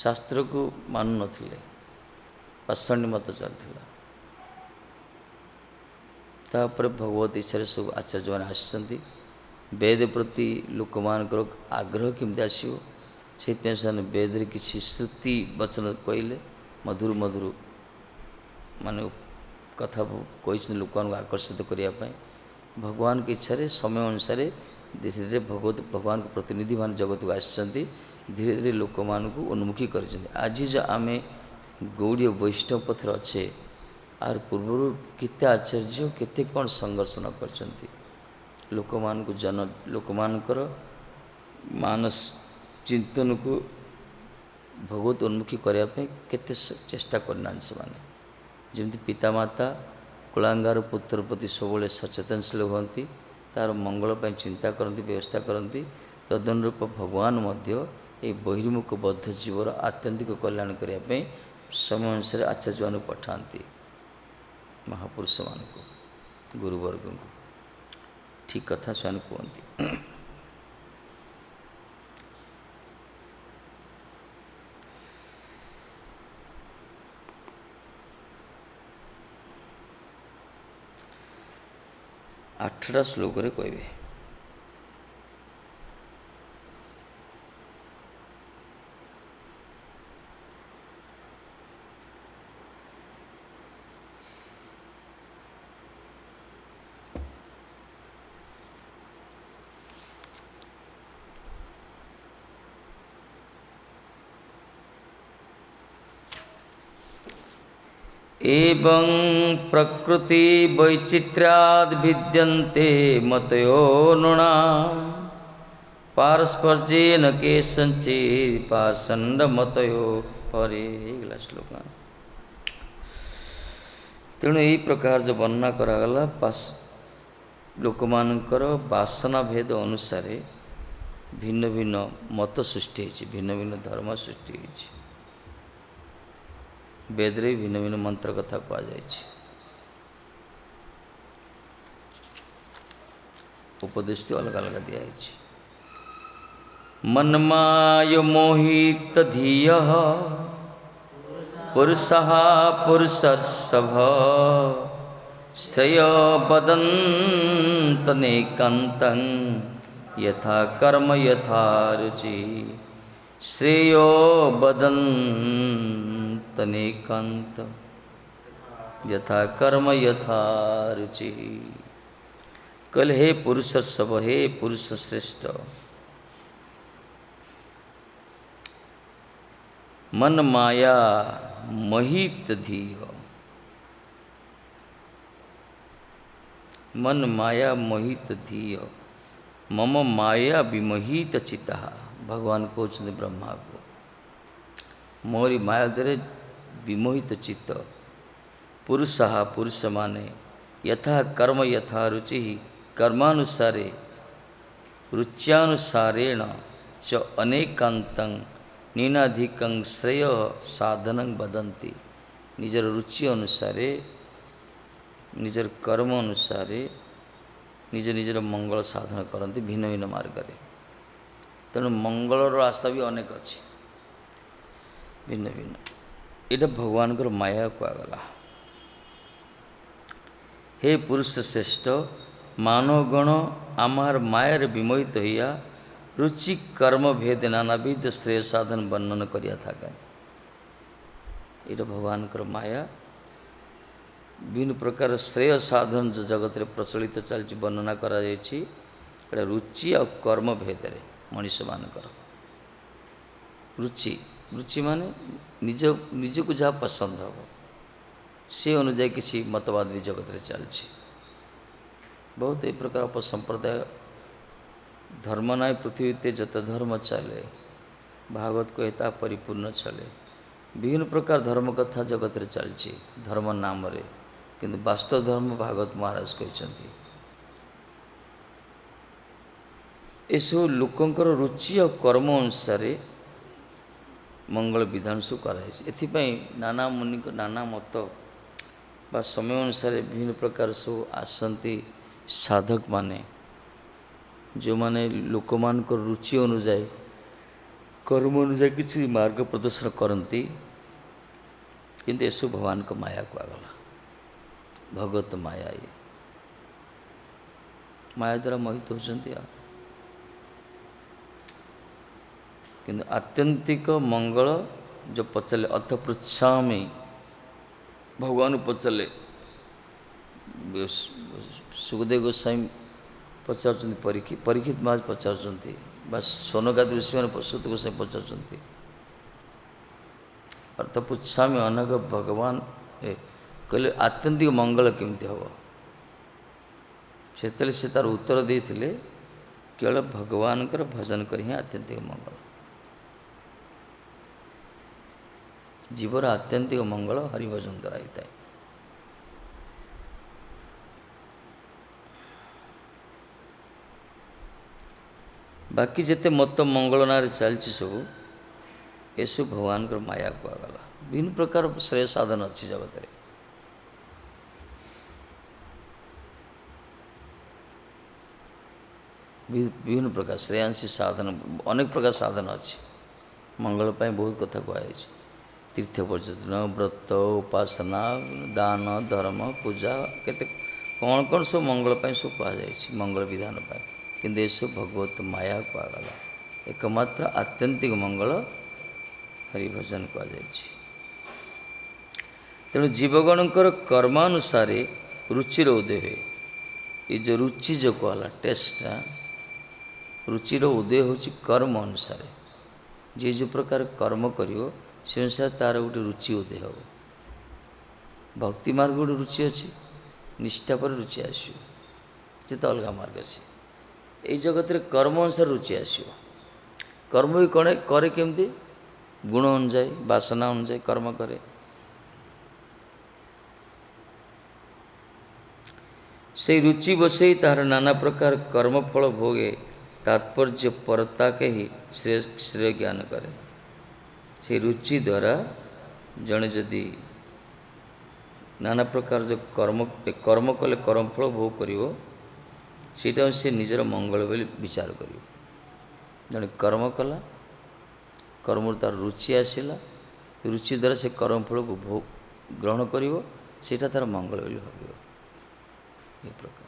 शास्त्र को मानु नथिले पाषाण्य मत चलता तापर भगवत इच्छा सब आचार्य मैंने आसछन्ति वेद प्रति लोक मानकर आग्रह केमती आसीबो से वेद रे किसी श्रुति वचन कहले मधुर मधुर माने कथा कही लोक आकर्षित करने भगवान की इच्छा समय अनुसार धीरे धीरे भगवान के प्रतिनिधि मान जगत को आसछन्ति धीरे धीरे लोक मान को उन्मुखी कर आज जो आम गौड़ीय वैष्णव पथर अच्छे आर पूर्व केते आचार्य केते कौन संघर्ष न करछन्ति लोक मान को लोक मानकर मानस चिंतन को भगवत उन्मुखी करने केते चेष्टा करना से जमी पितामाता कुलांगार पुत्र प्रति सब सचेतनशील होती तार मंगल पर चिंता करती व्यवस्था करती तदनुरूप भगवान मध्य ये बहिर्मुख बद्ध जीवर आत्यंतिक कल्याण करने समय अनुसार आचार्य मान पठाती महापुरुष मान को गुरुवर्ग को ठीक कथा से कहती 8टा श्लोक रे कहबे एवं प्रकृति वैचित्र्याद भिद्यन्ते मतयो नृणाम् पारस्पर्जेन केषाञ्चित् पाषण्ड मतयो परे एगला श्लोक तेणु यही प्रकार जो वर्णना करागला लोक मानकर वासना भेद अनुसार भिन्न भिन्न मत सृष्टि होइछि भिन्न भिन्न धर्म सृष्टि होइछि वेद रे भिन्न भिन्न मंत्र कथा कह जाए उपदेश तो अलग अलग दिया मन्माय मोहित धीय पुरुषः पुरुषर्षभ श्रेय बदन्तनेकान्तं यथा कर्म यथा रुचि श्रेयो बदन्तनेकान्त यथा कर्म यथा रुचि कल हे पुरुष सब हे पुरुष श्रेष्ठ मन माया मोहित धीय मन माया मोहित धीय मम माया विमोहित चित्ता भगवान कहते ब्रह्मा को मोरी माया दरे विमोहित चित्त पुरुषः पुरुष माने यथा कर्म यथा रुचि कर्मानुसारे रुच्यानुसारेण च अनेकान्तं नीनाधिकं श्रेय साधनं वदन्ति निजर रुचि अनुसारे निजर कर्म अनुसारे निज निजर मंगल साधन करती भिन्न भिन्न मार्ग तेणु मंगलर रास्ता भी अनेक अच्छी भिन्न भिन्न यहाँ भगवान माया कहगला हे पुरुष श्रेष्ठ मानवगण आमार मायार विमोहित होइया रुचि कर्म भेद नानाविध श्रेय साधन वर्णन करिया थाके ये भगवान माया विभिन्न प्रकार श्रेय साधन जो जगत रे प्रचलित चलती वर्णना करा जायछि रुचि और कर्म भेद रे मनुष्य मानकर रुचि रुचि माने निज निज को जहाँ पसंद हो से अनुଯାयी किसी मतवाद भी जगत रे चलछि। बहुत ए प्रकार उपसंप्रदाय धर्म नाय पृथ्वीते जत धर्म चले भागवत को एता परिपूर्ण चले। विभिन्न प्रकार धर्म कथा जगत रे चलछि धर्म नाम रे, किंतु वास्तव धर्म भागवत महाराज कहते एसबू लोकंकर रुचि और कर्म अनुसार मंगल विधान सब कराई। नाना मुनि नाना मत बा समय अनुसार विभिन्न प्रकार सब आसती साधक माने जो माने लोक मान रुचि अनुजाई कर्म अनुजाई किसी मार्ग प्रदर्शन करती, किंतु एसबू भगवान को माया कहगला। भगवत माया ये माया द्वारा मोहित होती। किंतु आत्यंतिक मंगल जो पचले अथ पृच्छामि भगवान पचले सुखदेव गोस्वामी पचार परीक्षित महाराज पचार बस सोनकाद ऋषि मैंने सुत गोस्वामी पचार अर्थ पृच्छामि अनग भगवान कहले आत्यंतिक मंगल केमती हम से तार उत्तर देते केवल भगवान भजन कर ही आत्यंतिक मंगल। जीवर आत्यंतिक मंगल हरिभजन द्वारा होता है। बाकी जिते मत मंगल ना चलती सब ये सब भगवान को माया कहगला। विभिन्न प्रकार श्रेय साधन अच्छी जगत रे विभिन्न प्रकार श्रेयांशी साधन अनेक प्रकार साधन अच्छी मंगल पाई बहुत कथा कहुई। तीर्थ पर्यटन व्रत उपासना दान धर्म पूजा केते कौन कौन सब मंगल पाई सब कहुई मंगल विधान पाए, किंतु ये सब भगवत माया कहगला। एकमात्र आत्यंतिक मंगल हरिभजन कहुई। तेणु जीवगणकर कर्मानुसार रुचिर उदय हुए। ये जो रुचि जो कहला टेस्ट रुचिर उदय हो कर्म अनुसार जे जो प्रकार कर्म करियो से अनुसार तार गोटे रुचि उदय हो। भक्ति मार्ग गोटे रुचि अच्छी निष्ठा पर रुचि आसो तो अलग मार्ग अच्छे। ये जगत रे कर्म अनुसार रुचि आसो। कर्म भी कौन करे केमती गुण अनुजाई वासना अनुजाई कर्म करे। से रुचि बसई तार नाना प्रकार कर्म फल भोगे तात्पर्य परता के ही श्रेय ज्ञान करे। से रुचि द्वारा जड़े जदि नाना प्रकार जो कर्म कले कर्म फल भोग करिवो सेटा से निजर मंगल बोली विचार करिवो। जड़े कर्म कला कर्म तार रुचि आसला रुचि द्वारा से कर्म फल को भोग ग्रहण करिवो सेटा तार मंगल बोली भाविवो। ये प्रकार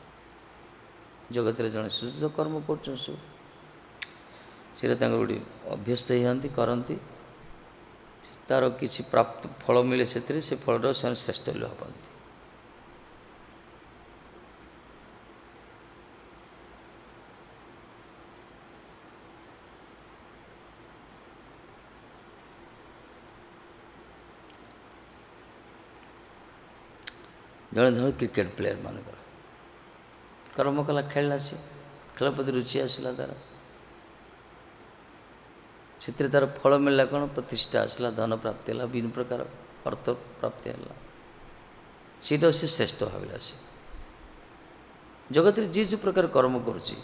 जगत रे जड़े सुज कर्म कर गोटे अभ्यस्त होती करती तार किसी प्राप्त फल मिले से फल से श्रेष्ठ भावती। जड़े धर क्रिकेट प्लेयर मान कर्म कला खेलना सी खेल प्रति रुचि आसला तार से तार फल मिलला कौन प्रतिष्ठा आसला धन प्राप्ति है विभिन्न प्रकार अर्थ प्राप्ति है सीटा से श्रेष्ठ भाविला। से जगत जी जो प्रकार कर्म करुच्ची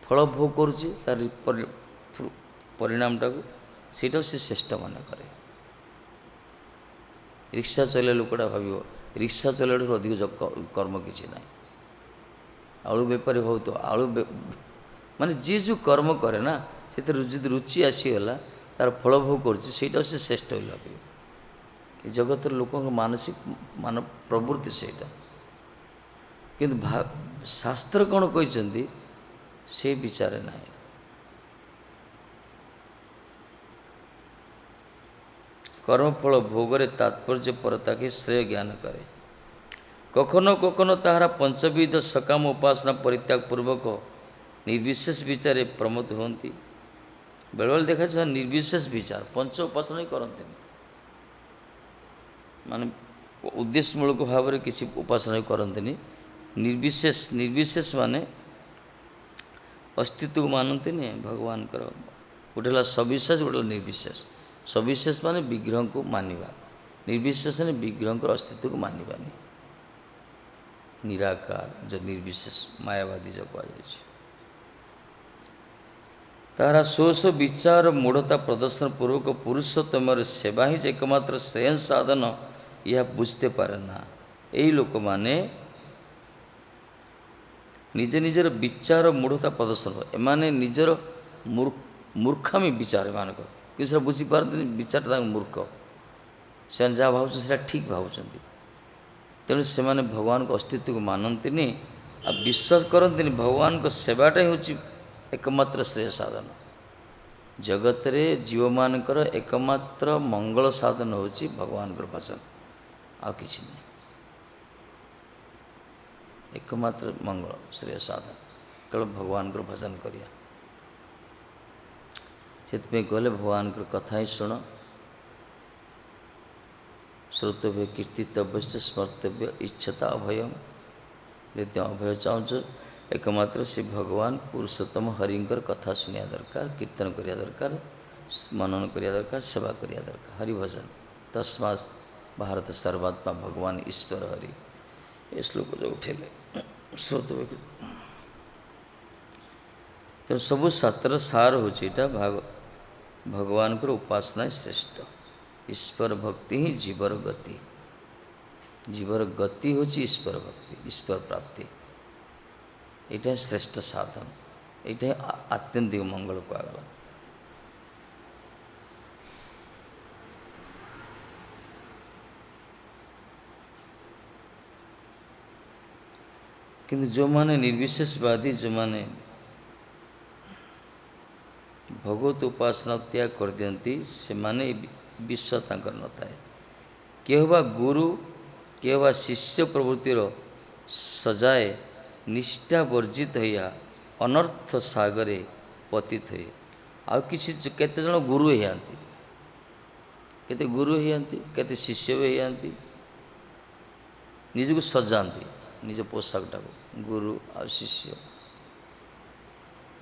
फल भोग करुच्ची तार परिणामटा को सीटा से श्रेष्ठ मन करे। रिक्शा चलने लोकटा भाव रिक्शा चलने अधिक कर्म किसी ना आलू बेपारी हो तो आलू माने जी जो कर्म करे ना से रुचि आसीगला तार फल भोग करा से श्रेष्ठ भाव। जगत लोक मानसिक मान प्रवृत्ति से किंतु शास्त्र कौन कहते से विचार ना। कर्मफल भोगरे तात्पर्य परता के श्रेय ज्ञान करे। कखनो कखनो ताहारा पंचविध सकाम उपासना परित्याग पूर्वक निर्विशेष विचार प्रमोद होती। बेले बेले देखा निर्विशेष विचार पंच उपासना ही करते माने उद्देश्यमूलक भाव में किसी उपासना करते निर्विशेष निर्विशेष माने अस्तित्व को मानते नहीं भगवान गोटे सविशेष गोटे निर्विशेष सविशेष माने विग्रह को मानिबा निर्विशेष ने विग्रह अस्तित्व को मानवानी निराकार जो निर्विशेष मायावादी जो कहुच्छे तारा स्व स्व विचार मूढ़ता प्रदर्शन पूर्वक पुरुषोत्तम सेवा ही एकमात्र श्रेय साधन यह बुझते पारे ना यही लोक माने निज निजर विचार मूढ़ता प्रदर्शन एमाने निजर मूर्खामी विचार मान कि बुझीपारती विचार मूर्ख से जहाँ भाव से ठीक भावुंट तेणु से भगवान को अस्तित्व को मानती आ विश्वास करती भगवान को सेवाटा हूँ एकमात्र श्रेय साधन जगत रे जीव मानकर एकमात्र मंगल साधन हूँ भगवान भजन आ किसी नहीं एकमात्र मंगल श्रेय साधन केवल भगवान को भजन करिया से कहले भगवान को कथा ही शुण श्रोतव्य कीर्तितव्य स्मर्तव्य इच्छता अभयम यदि अभय चाहूँ एकमात्र से भगवान पुरुषोत्तम हरिंकर कथा शुणिया दरकार कीर्तन करिया दरकार मनन करिया दरकार सेवा करिया दरकार हरि भजन तस्मा भारत सर्वात्मा भगवान ईश्वर हरि ये श्लोक जो उठेले श्रोतव्य तो सबू शास्त्र सार हो भगवान को उपासना श्रेष्ठ ईश्वर भक्ति ही जीवर गति हूँ ईश्वर भक्ति ईश्वर प्राप्ति यहाँ श्रेष्ठ साधन यहाँ आत्यंतिक मंगल कहगला किंतु जो माने निर्विशेषवादी जो माने भगवत उपासना त्याग कर दियंती से माने विश्वास तांकर न थाए केहबा गुरु केहबा शिष्य प्रवृत्तिर सजाए निष्ठा वर्जित होया अनर्थ सागरे पतित हुए आ किसी केते जन गुरु होती केते गुरु होती केते शिष्य भी होती निजको सजाती निज पोशाकटा गुरु आ शिष्य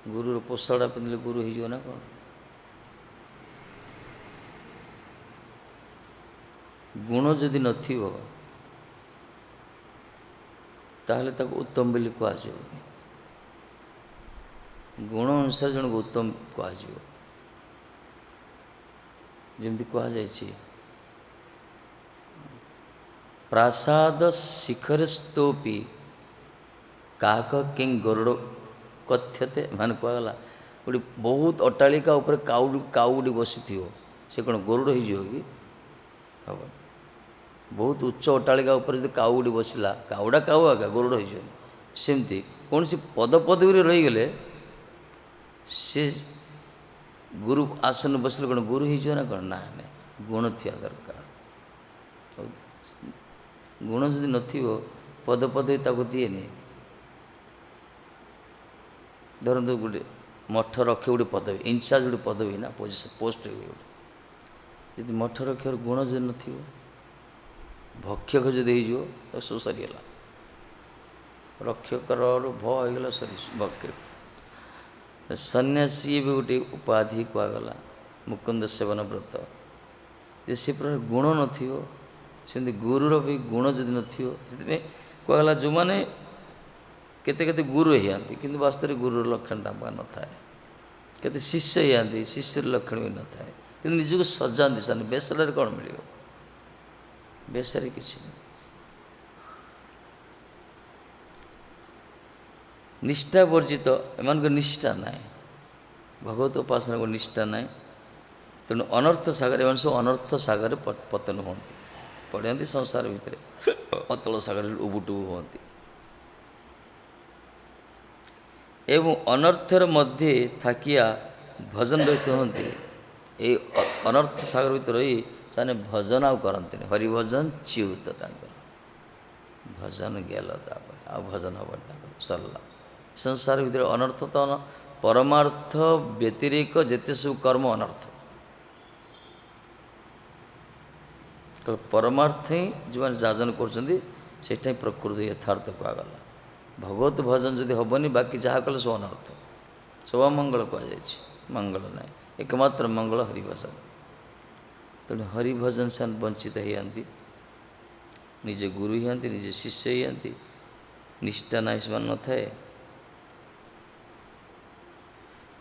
गुरुर पोशाकटा पिंधले गुरु हो ना कौन गुण जदि नथिबो ताहले ताको उत्तम बोली कहुनि गुण अनुसार जन को उत्तम कहमती कहुई प्रासाद शिखर स्तोपी काक किं गरुड़ कथ्यते मान कहला गोटे बहुत अट्टालिका उपर काउ गोटे बसी से कौन गरुड़ हो कि हम बहुत उच्च अट्टालिका उपर जो काउ गोटे बसला काउड़ा काउ आगा गरुड़ हो सेमती कौन सी पद पदवी रहीगले से गुरु आसन बसले कौन गुरु हो ना कौन ना गुण थी दरकार गुण जदि नथिबो पद पदवी ताको दिएनि धरतु गोटे मठ रखे गोटे पदवी इंचार्ज गोटे पदवी ना पोस्ट गोटे यदि मठ रखे गुण जदि नथिबो भक्षक जदि हो सो सरीगला रक्षकर भगला सरी भक्षक सन्यासी भी गोटे उपाधि कहगला मुकुंद सेवन व्रत से प्रकार गुण नथिबो सेमती गुरुर भी गुण जदि नथिबो से कहला जो मैंने केते केते गुरु होती किंतु वास्तव में गुरुर लक्षण न थाए केते शिष्य होती शिष्यर लक्षण भी न थाए कि निजक सजाती सन बेसर कौन मिल बेसर किसी निष्ठा वर्जित एमान निष्ठा ना भगवत उपासना को निष्ठा ना तेणु अनर्थ सागर एम सब अनर्थ सागर पतन हमें पड़ती संसार भितर अतल सागर उबुटुबु होती एवं अनर्थर मध्य थाकिया भजन रहित होती ये अनर्थ सागर भर रही भजन आउ करते हरिभजन चिउत भजन गेल आ भजन हम सरला संसार भर अनर्थ तो परमार्थ व्यतिरेक जिते सब कर्म अनर्थ परमार्थ ही जो जाजन कर प्रकृति यथार्थ कहगला भगवत भजन जदि हेनी बाकी जहाँ कले सब अनर्थ सब मंगल कहुई मंगल ना एकमात्र मंगल हरिभजन तेणु हरिभजन से वंचित होती निजे गुरु ही निजे शिष्य ही निष्ठा ना से न थाए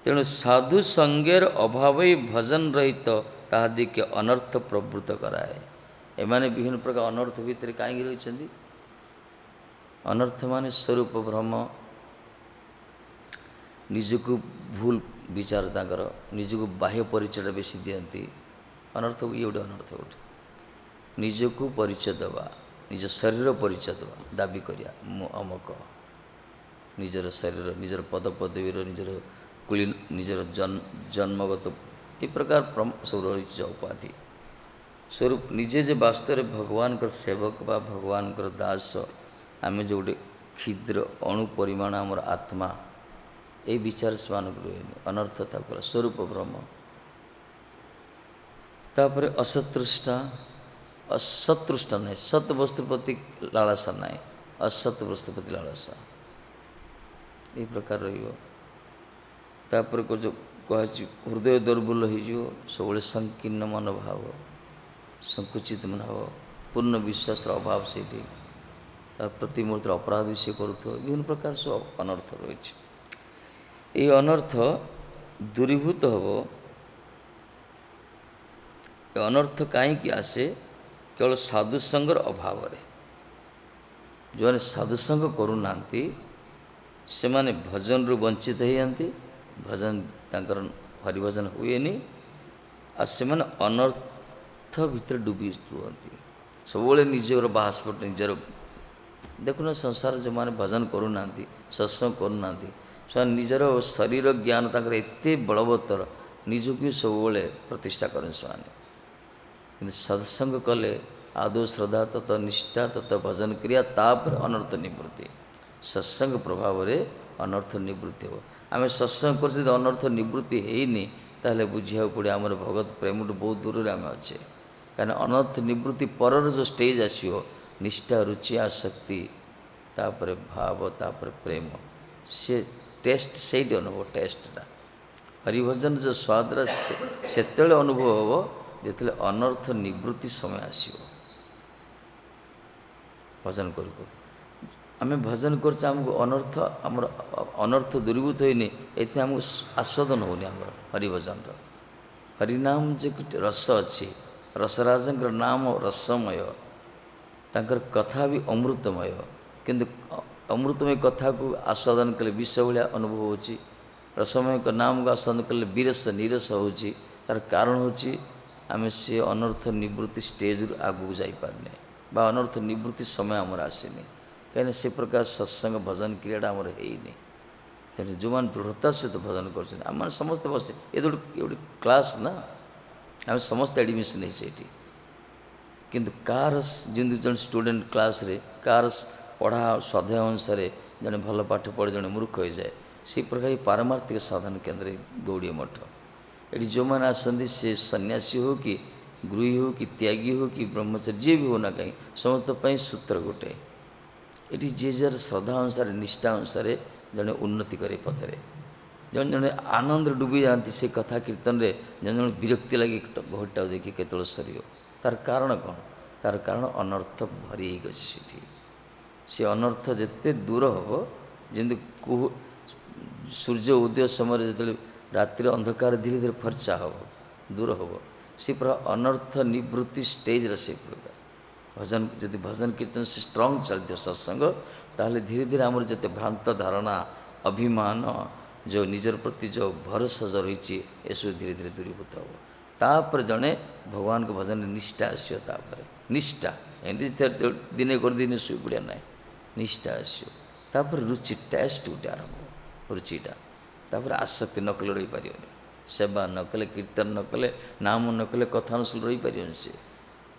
तेणु साधु संगेर अभाव ही भजन रहित तादिके अनर्थ प्रवृत्त कराए एमाने विभिन्न प्रकार अनर्थ भितर कहीं रही अनर्थ माने स्वरूप भ्रम निजको भूल विचार ताकर निजको बाह्य परिचय बेसी दियंती अनर्थ ये गोटे अनर्थ गोटे निजको परिचय देवा निज शरीर परिचय देवा दाबी करिया मु अमक निजर शरीर निजर पद पदवीर निजर कुली निजर जन्मगत ये प्रकार सब रही उपाधि स्वरूप निजे जे वास्तव में भगवान का सेवक बा भगवान का दास आम जो गोटे क्षुद्र अणु परिमाण आमर आत्मा ये विचार से रुहे अनर्थ ताकला स्वरूप ब्रह्म तापर असतृष्टा असतृष्टा नहीं सत वस्तु प्रति लालसा ना असत वस्तु प्रति लालसा ये प्रकार रपर को जो कह हृदय दुर्बल हो सब संकीर्ण मनोभाव संकुचित मनोभाव पूर्ण विश्वास अभाव से प्रतिमूर्ति अपराध भी सी करूँ विभिन्न प्रकार सब अनर्थ रही ये अनर्थ दूरीभूत हम अनर्थ कहीं आसे केवल साधुसंगर अभाव जो मैंने साधुसंग करूना से माने भजन रु वंचित होती भजन तांकर हरिभजन हुएनि आ से माने अनर्थ भितर डूबी रुहति सब निजर बाहस्पट निजर देखुना संसार जो मैंने भजन करूना सत्संग करूना से निजर शरीर ज्ञान तांकर एते बलवत्तर निजक सब प्रतिष्ठा करें से सत्संग कले आदौ श्रद्धा तथा निष्ठा तथा भजन क्रिया तापर अनर्थ निवृत्ति सत्संग प्रभाव में अनर्थ निवृत्ति हो आम सत्संग कर अनर्थ निवृत्ति होनी ताहले बुझा पड़े आमर भगत प्रेम बहुत दूर आम अच्छे कहीं अनर्थ निवृत्ति पर जो स्टेज आसो निष्ठा रुचि आसक्ति तापर भाव तापर प्रेम से टेस्ट से अनुभव टेस्टा हरिभजन जो स्वाद से अनुभव हम जिते अनर्थ निवृत्ति समय आसो भजन कर आम भजन करमको अनर्थ आमर अनर्थ दूरीभूत होनी ये आमको आस्वादन होनी आम हरिभजन हरिनाम जो रस अच्छी रसराज नाम रसमय तांकर कथा भी अमृतमय किंतु अमृतमय कथा को आस्वादन कले विष भाया अनुभव होची रसमय का नाम को आस्वादन कले विरस निरस होची तार कारण होची आम से अनर्थ निवृत्ति स्टेज आगू जापारे बा अनर्थ निवृत्ति समय आमर आसेनी कहीं से प्रकार सत्संग भजन क्रियाटा आमर है तेणु जो मैंने दृढ़ता सहित भजन कर समस्त बस ये गोटे क्लास ना आम समस्त एडमिशन है किंतु कार जमी जन स्टूडेंट क्लास रे कार पढ़ा स्वाध्याय अनुसार जड़े भल पाठ पढ़े जड़े मूर्ख हो जाए से प्रकार पारमार्थिक साधन केन्द्र गौड़ी मठ ये जो मैंने आसती से सन्यासी हो कि गृही हो कि त्यागी हो कि ब्रह्मचारी जी भी होना कहीं समस्त सूत्र गोटे ये जे जार श्रद्धा अनुसार निष्ठा अनुसार जड़े उन्नति करे पथरे जन जड़े आनंद डूबी जाती से कथा कीर्तन रे जन जन विरक्ति लगे घटा देखिए केतल सर तार कारण कौन तार कारण अनर्थ भरी गई से अनर्थ जिते दूर हम जमी सूर्य उदय समय जो रात्रि अंधकार धीरे धीरे फर्चा हम दूर हम से प्रकार अनर्थ निवृत्ति स्टेज से प्रकार भजन जब भजन कीर्तन से स्ट्रंग चलते सत्संग ताहले धीरे धीरे आमर जिते भ्रांत धारणा अभिमान जो निजर प्रति जो भरोसा जो रही सब धीरे धीरे दूरीभूत हम तापर जड़े भगवान को भजन निष्ठा आसो निष्ठा एमती दिने कर दिन शुई पड़ा ना निष्ठा आसो तापर रुचि टेस्ट गोटे आरंभ रुचिटा तापर आसक्ति नकल रही पार सेवा नकले कीर्तन नकले नाम नकले कथानुसूल रही पार से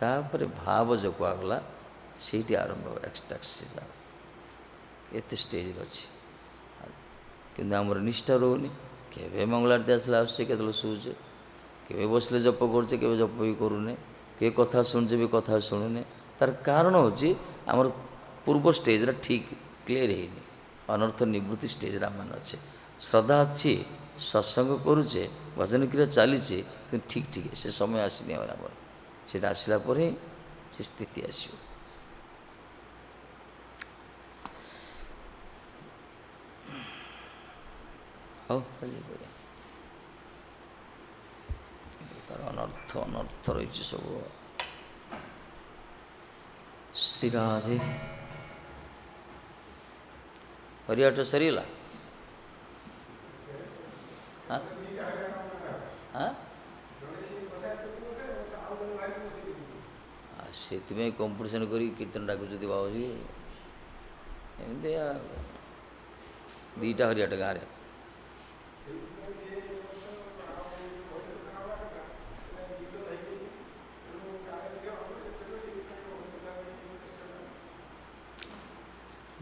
तापर भाव जो कहगला से आरंभ एक्सट्राक्स एत स्टेज अच्छी कि आमर निष्ठा रोनी के मंगल आरती आसला आसुचे के शुचे के बसले जप करे के जप भी करूने किए कथा शुणुचे भी कथा शुणुने तार कारण होची आमर पूर्व स्टेज ठीक क्लीयर है अनर्थ निवृत्ति स्टेज आम अच्छे श्रद्धा अच्छी सत्संग करुचे भजन क्रिया चलीचे कि ठीक ठीक से समय आसनी आम से आसला से स्थिति आसो हाँ तार अनर्थ अनर्थ रही सब श्री राधे हरियाट सरीगला हाँ हाँ से कंपिटिशन कर कीर्तन डाकुच बाबूजी एमती दीटा हरियाट गाँव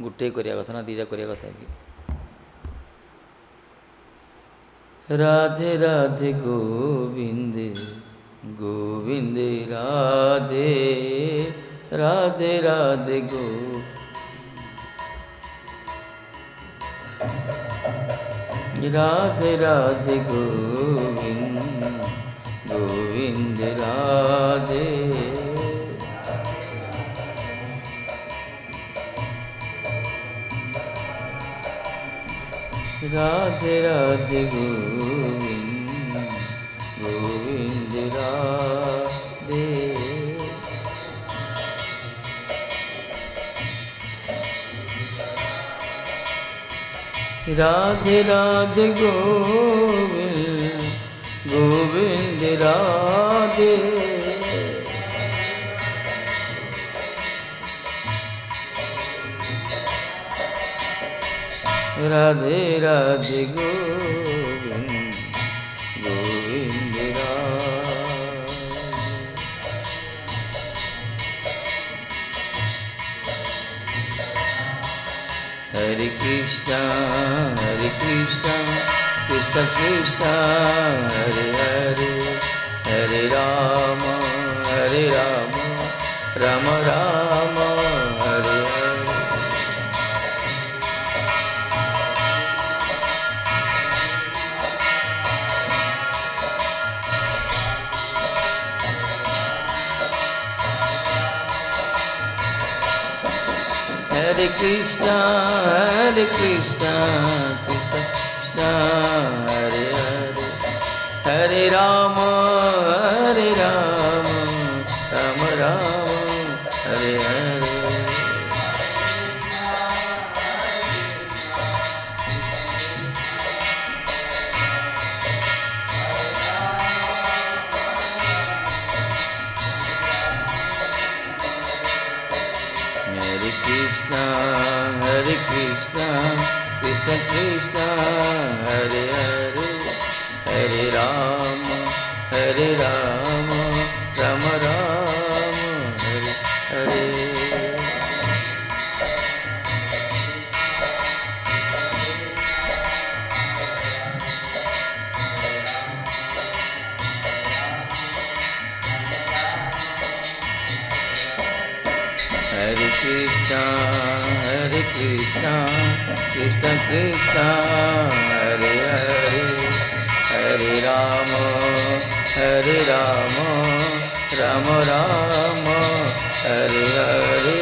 गोटे करिया कथा ना दीटा करिया कथा कि राधे राधे गोविंद गोविंद राधे राधे राधे गो राधे राधे गोविंद गोविंद राधे राधे राधे गोविंद गोविंद राधे राधे राधे गोविंद गोविंद राधे राधे राधे गोविंद गोविंद राधे हरे कृष्णा कृष्ण कृष्ण हरे हरे हरे राम राम राम हरे हरे कृष्णा कृष्ण कृष्ण हरे हरे हरे राम राम राम हरे हरे हरे कृष्णा कृष्ण कृष्ण हरे हरे हरे राम राम राम हरे हरे हरे कृष्णा कृष्ण कृष्ण हरे हरे हरे राम राम राम हरे हरे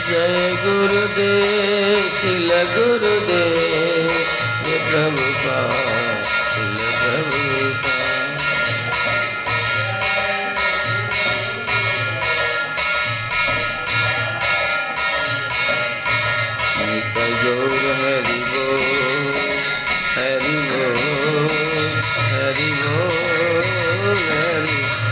जय गुरुदेव शिल गुरुदेव ये प्रभुपाद शिल प्रभुपाद नित्य गौर हरि बोल हरि बोल हरि बोल हरि बोल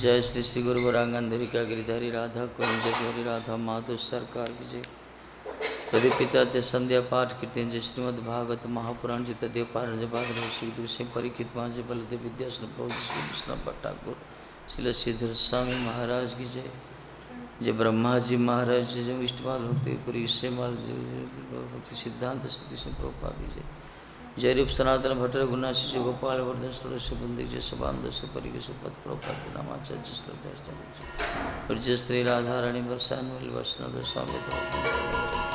जय श्री श्री गुरु वरांगंधरिका गिरिधारी राधा कुंज हरि राधा माधव सरकार की जय। तदि पिता ते संध्या पाठ कीर्तन जय श्रीमद् भागवत महापुराण जी तदेव पारण जय भाग श्री दुष्य परीक्षित माँ जय बलदेव विद्यासन प्रभु श्री विष्णु भट्ट ठाकुर श्री श्रीधर स्वामी महाराज की जय। जय ब्रह्मा जी महाराज जय विष्णुपाल भक्ति पुरी श्रीमाल भक्ति सिद्धांत सती से प्रभुपाद की जय। जय रूप सनातन भट्ट रघुनाथ जय गोपाल वर्धन षोडश बंदी जय सबान दस परि सुपद प्रभुपाद नामाचार्य श्रद्धा और जय श्री राधा रानी वर्षान वैष्णव स्वामी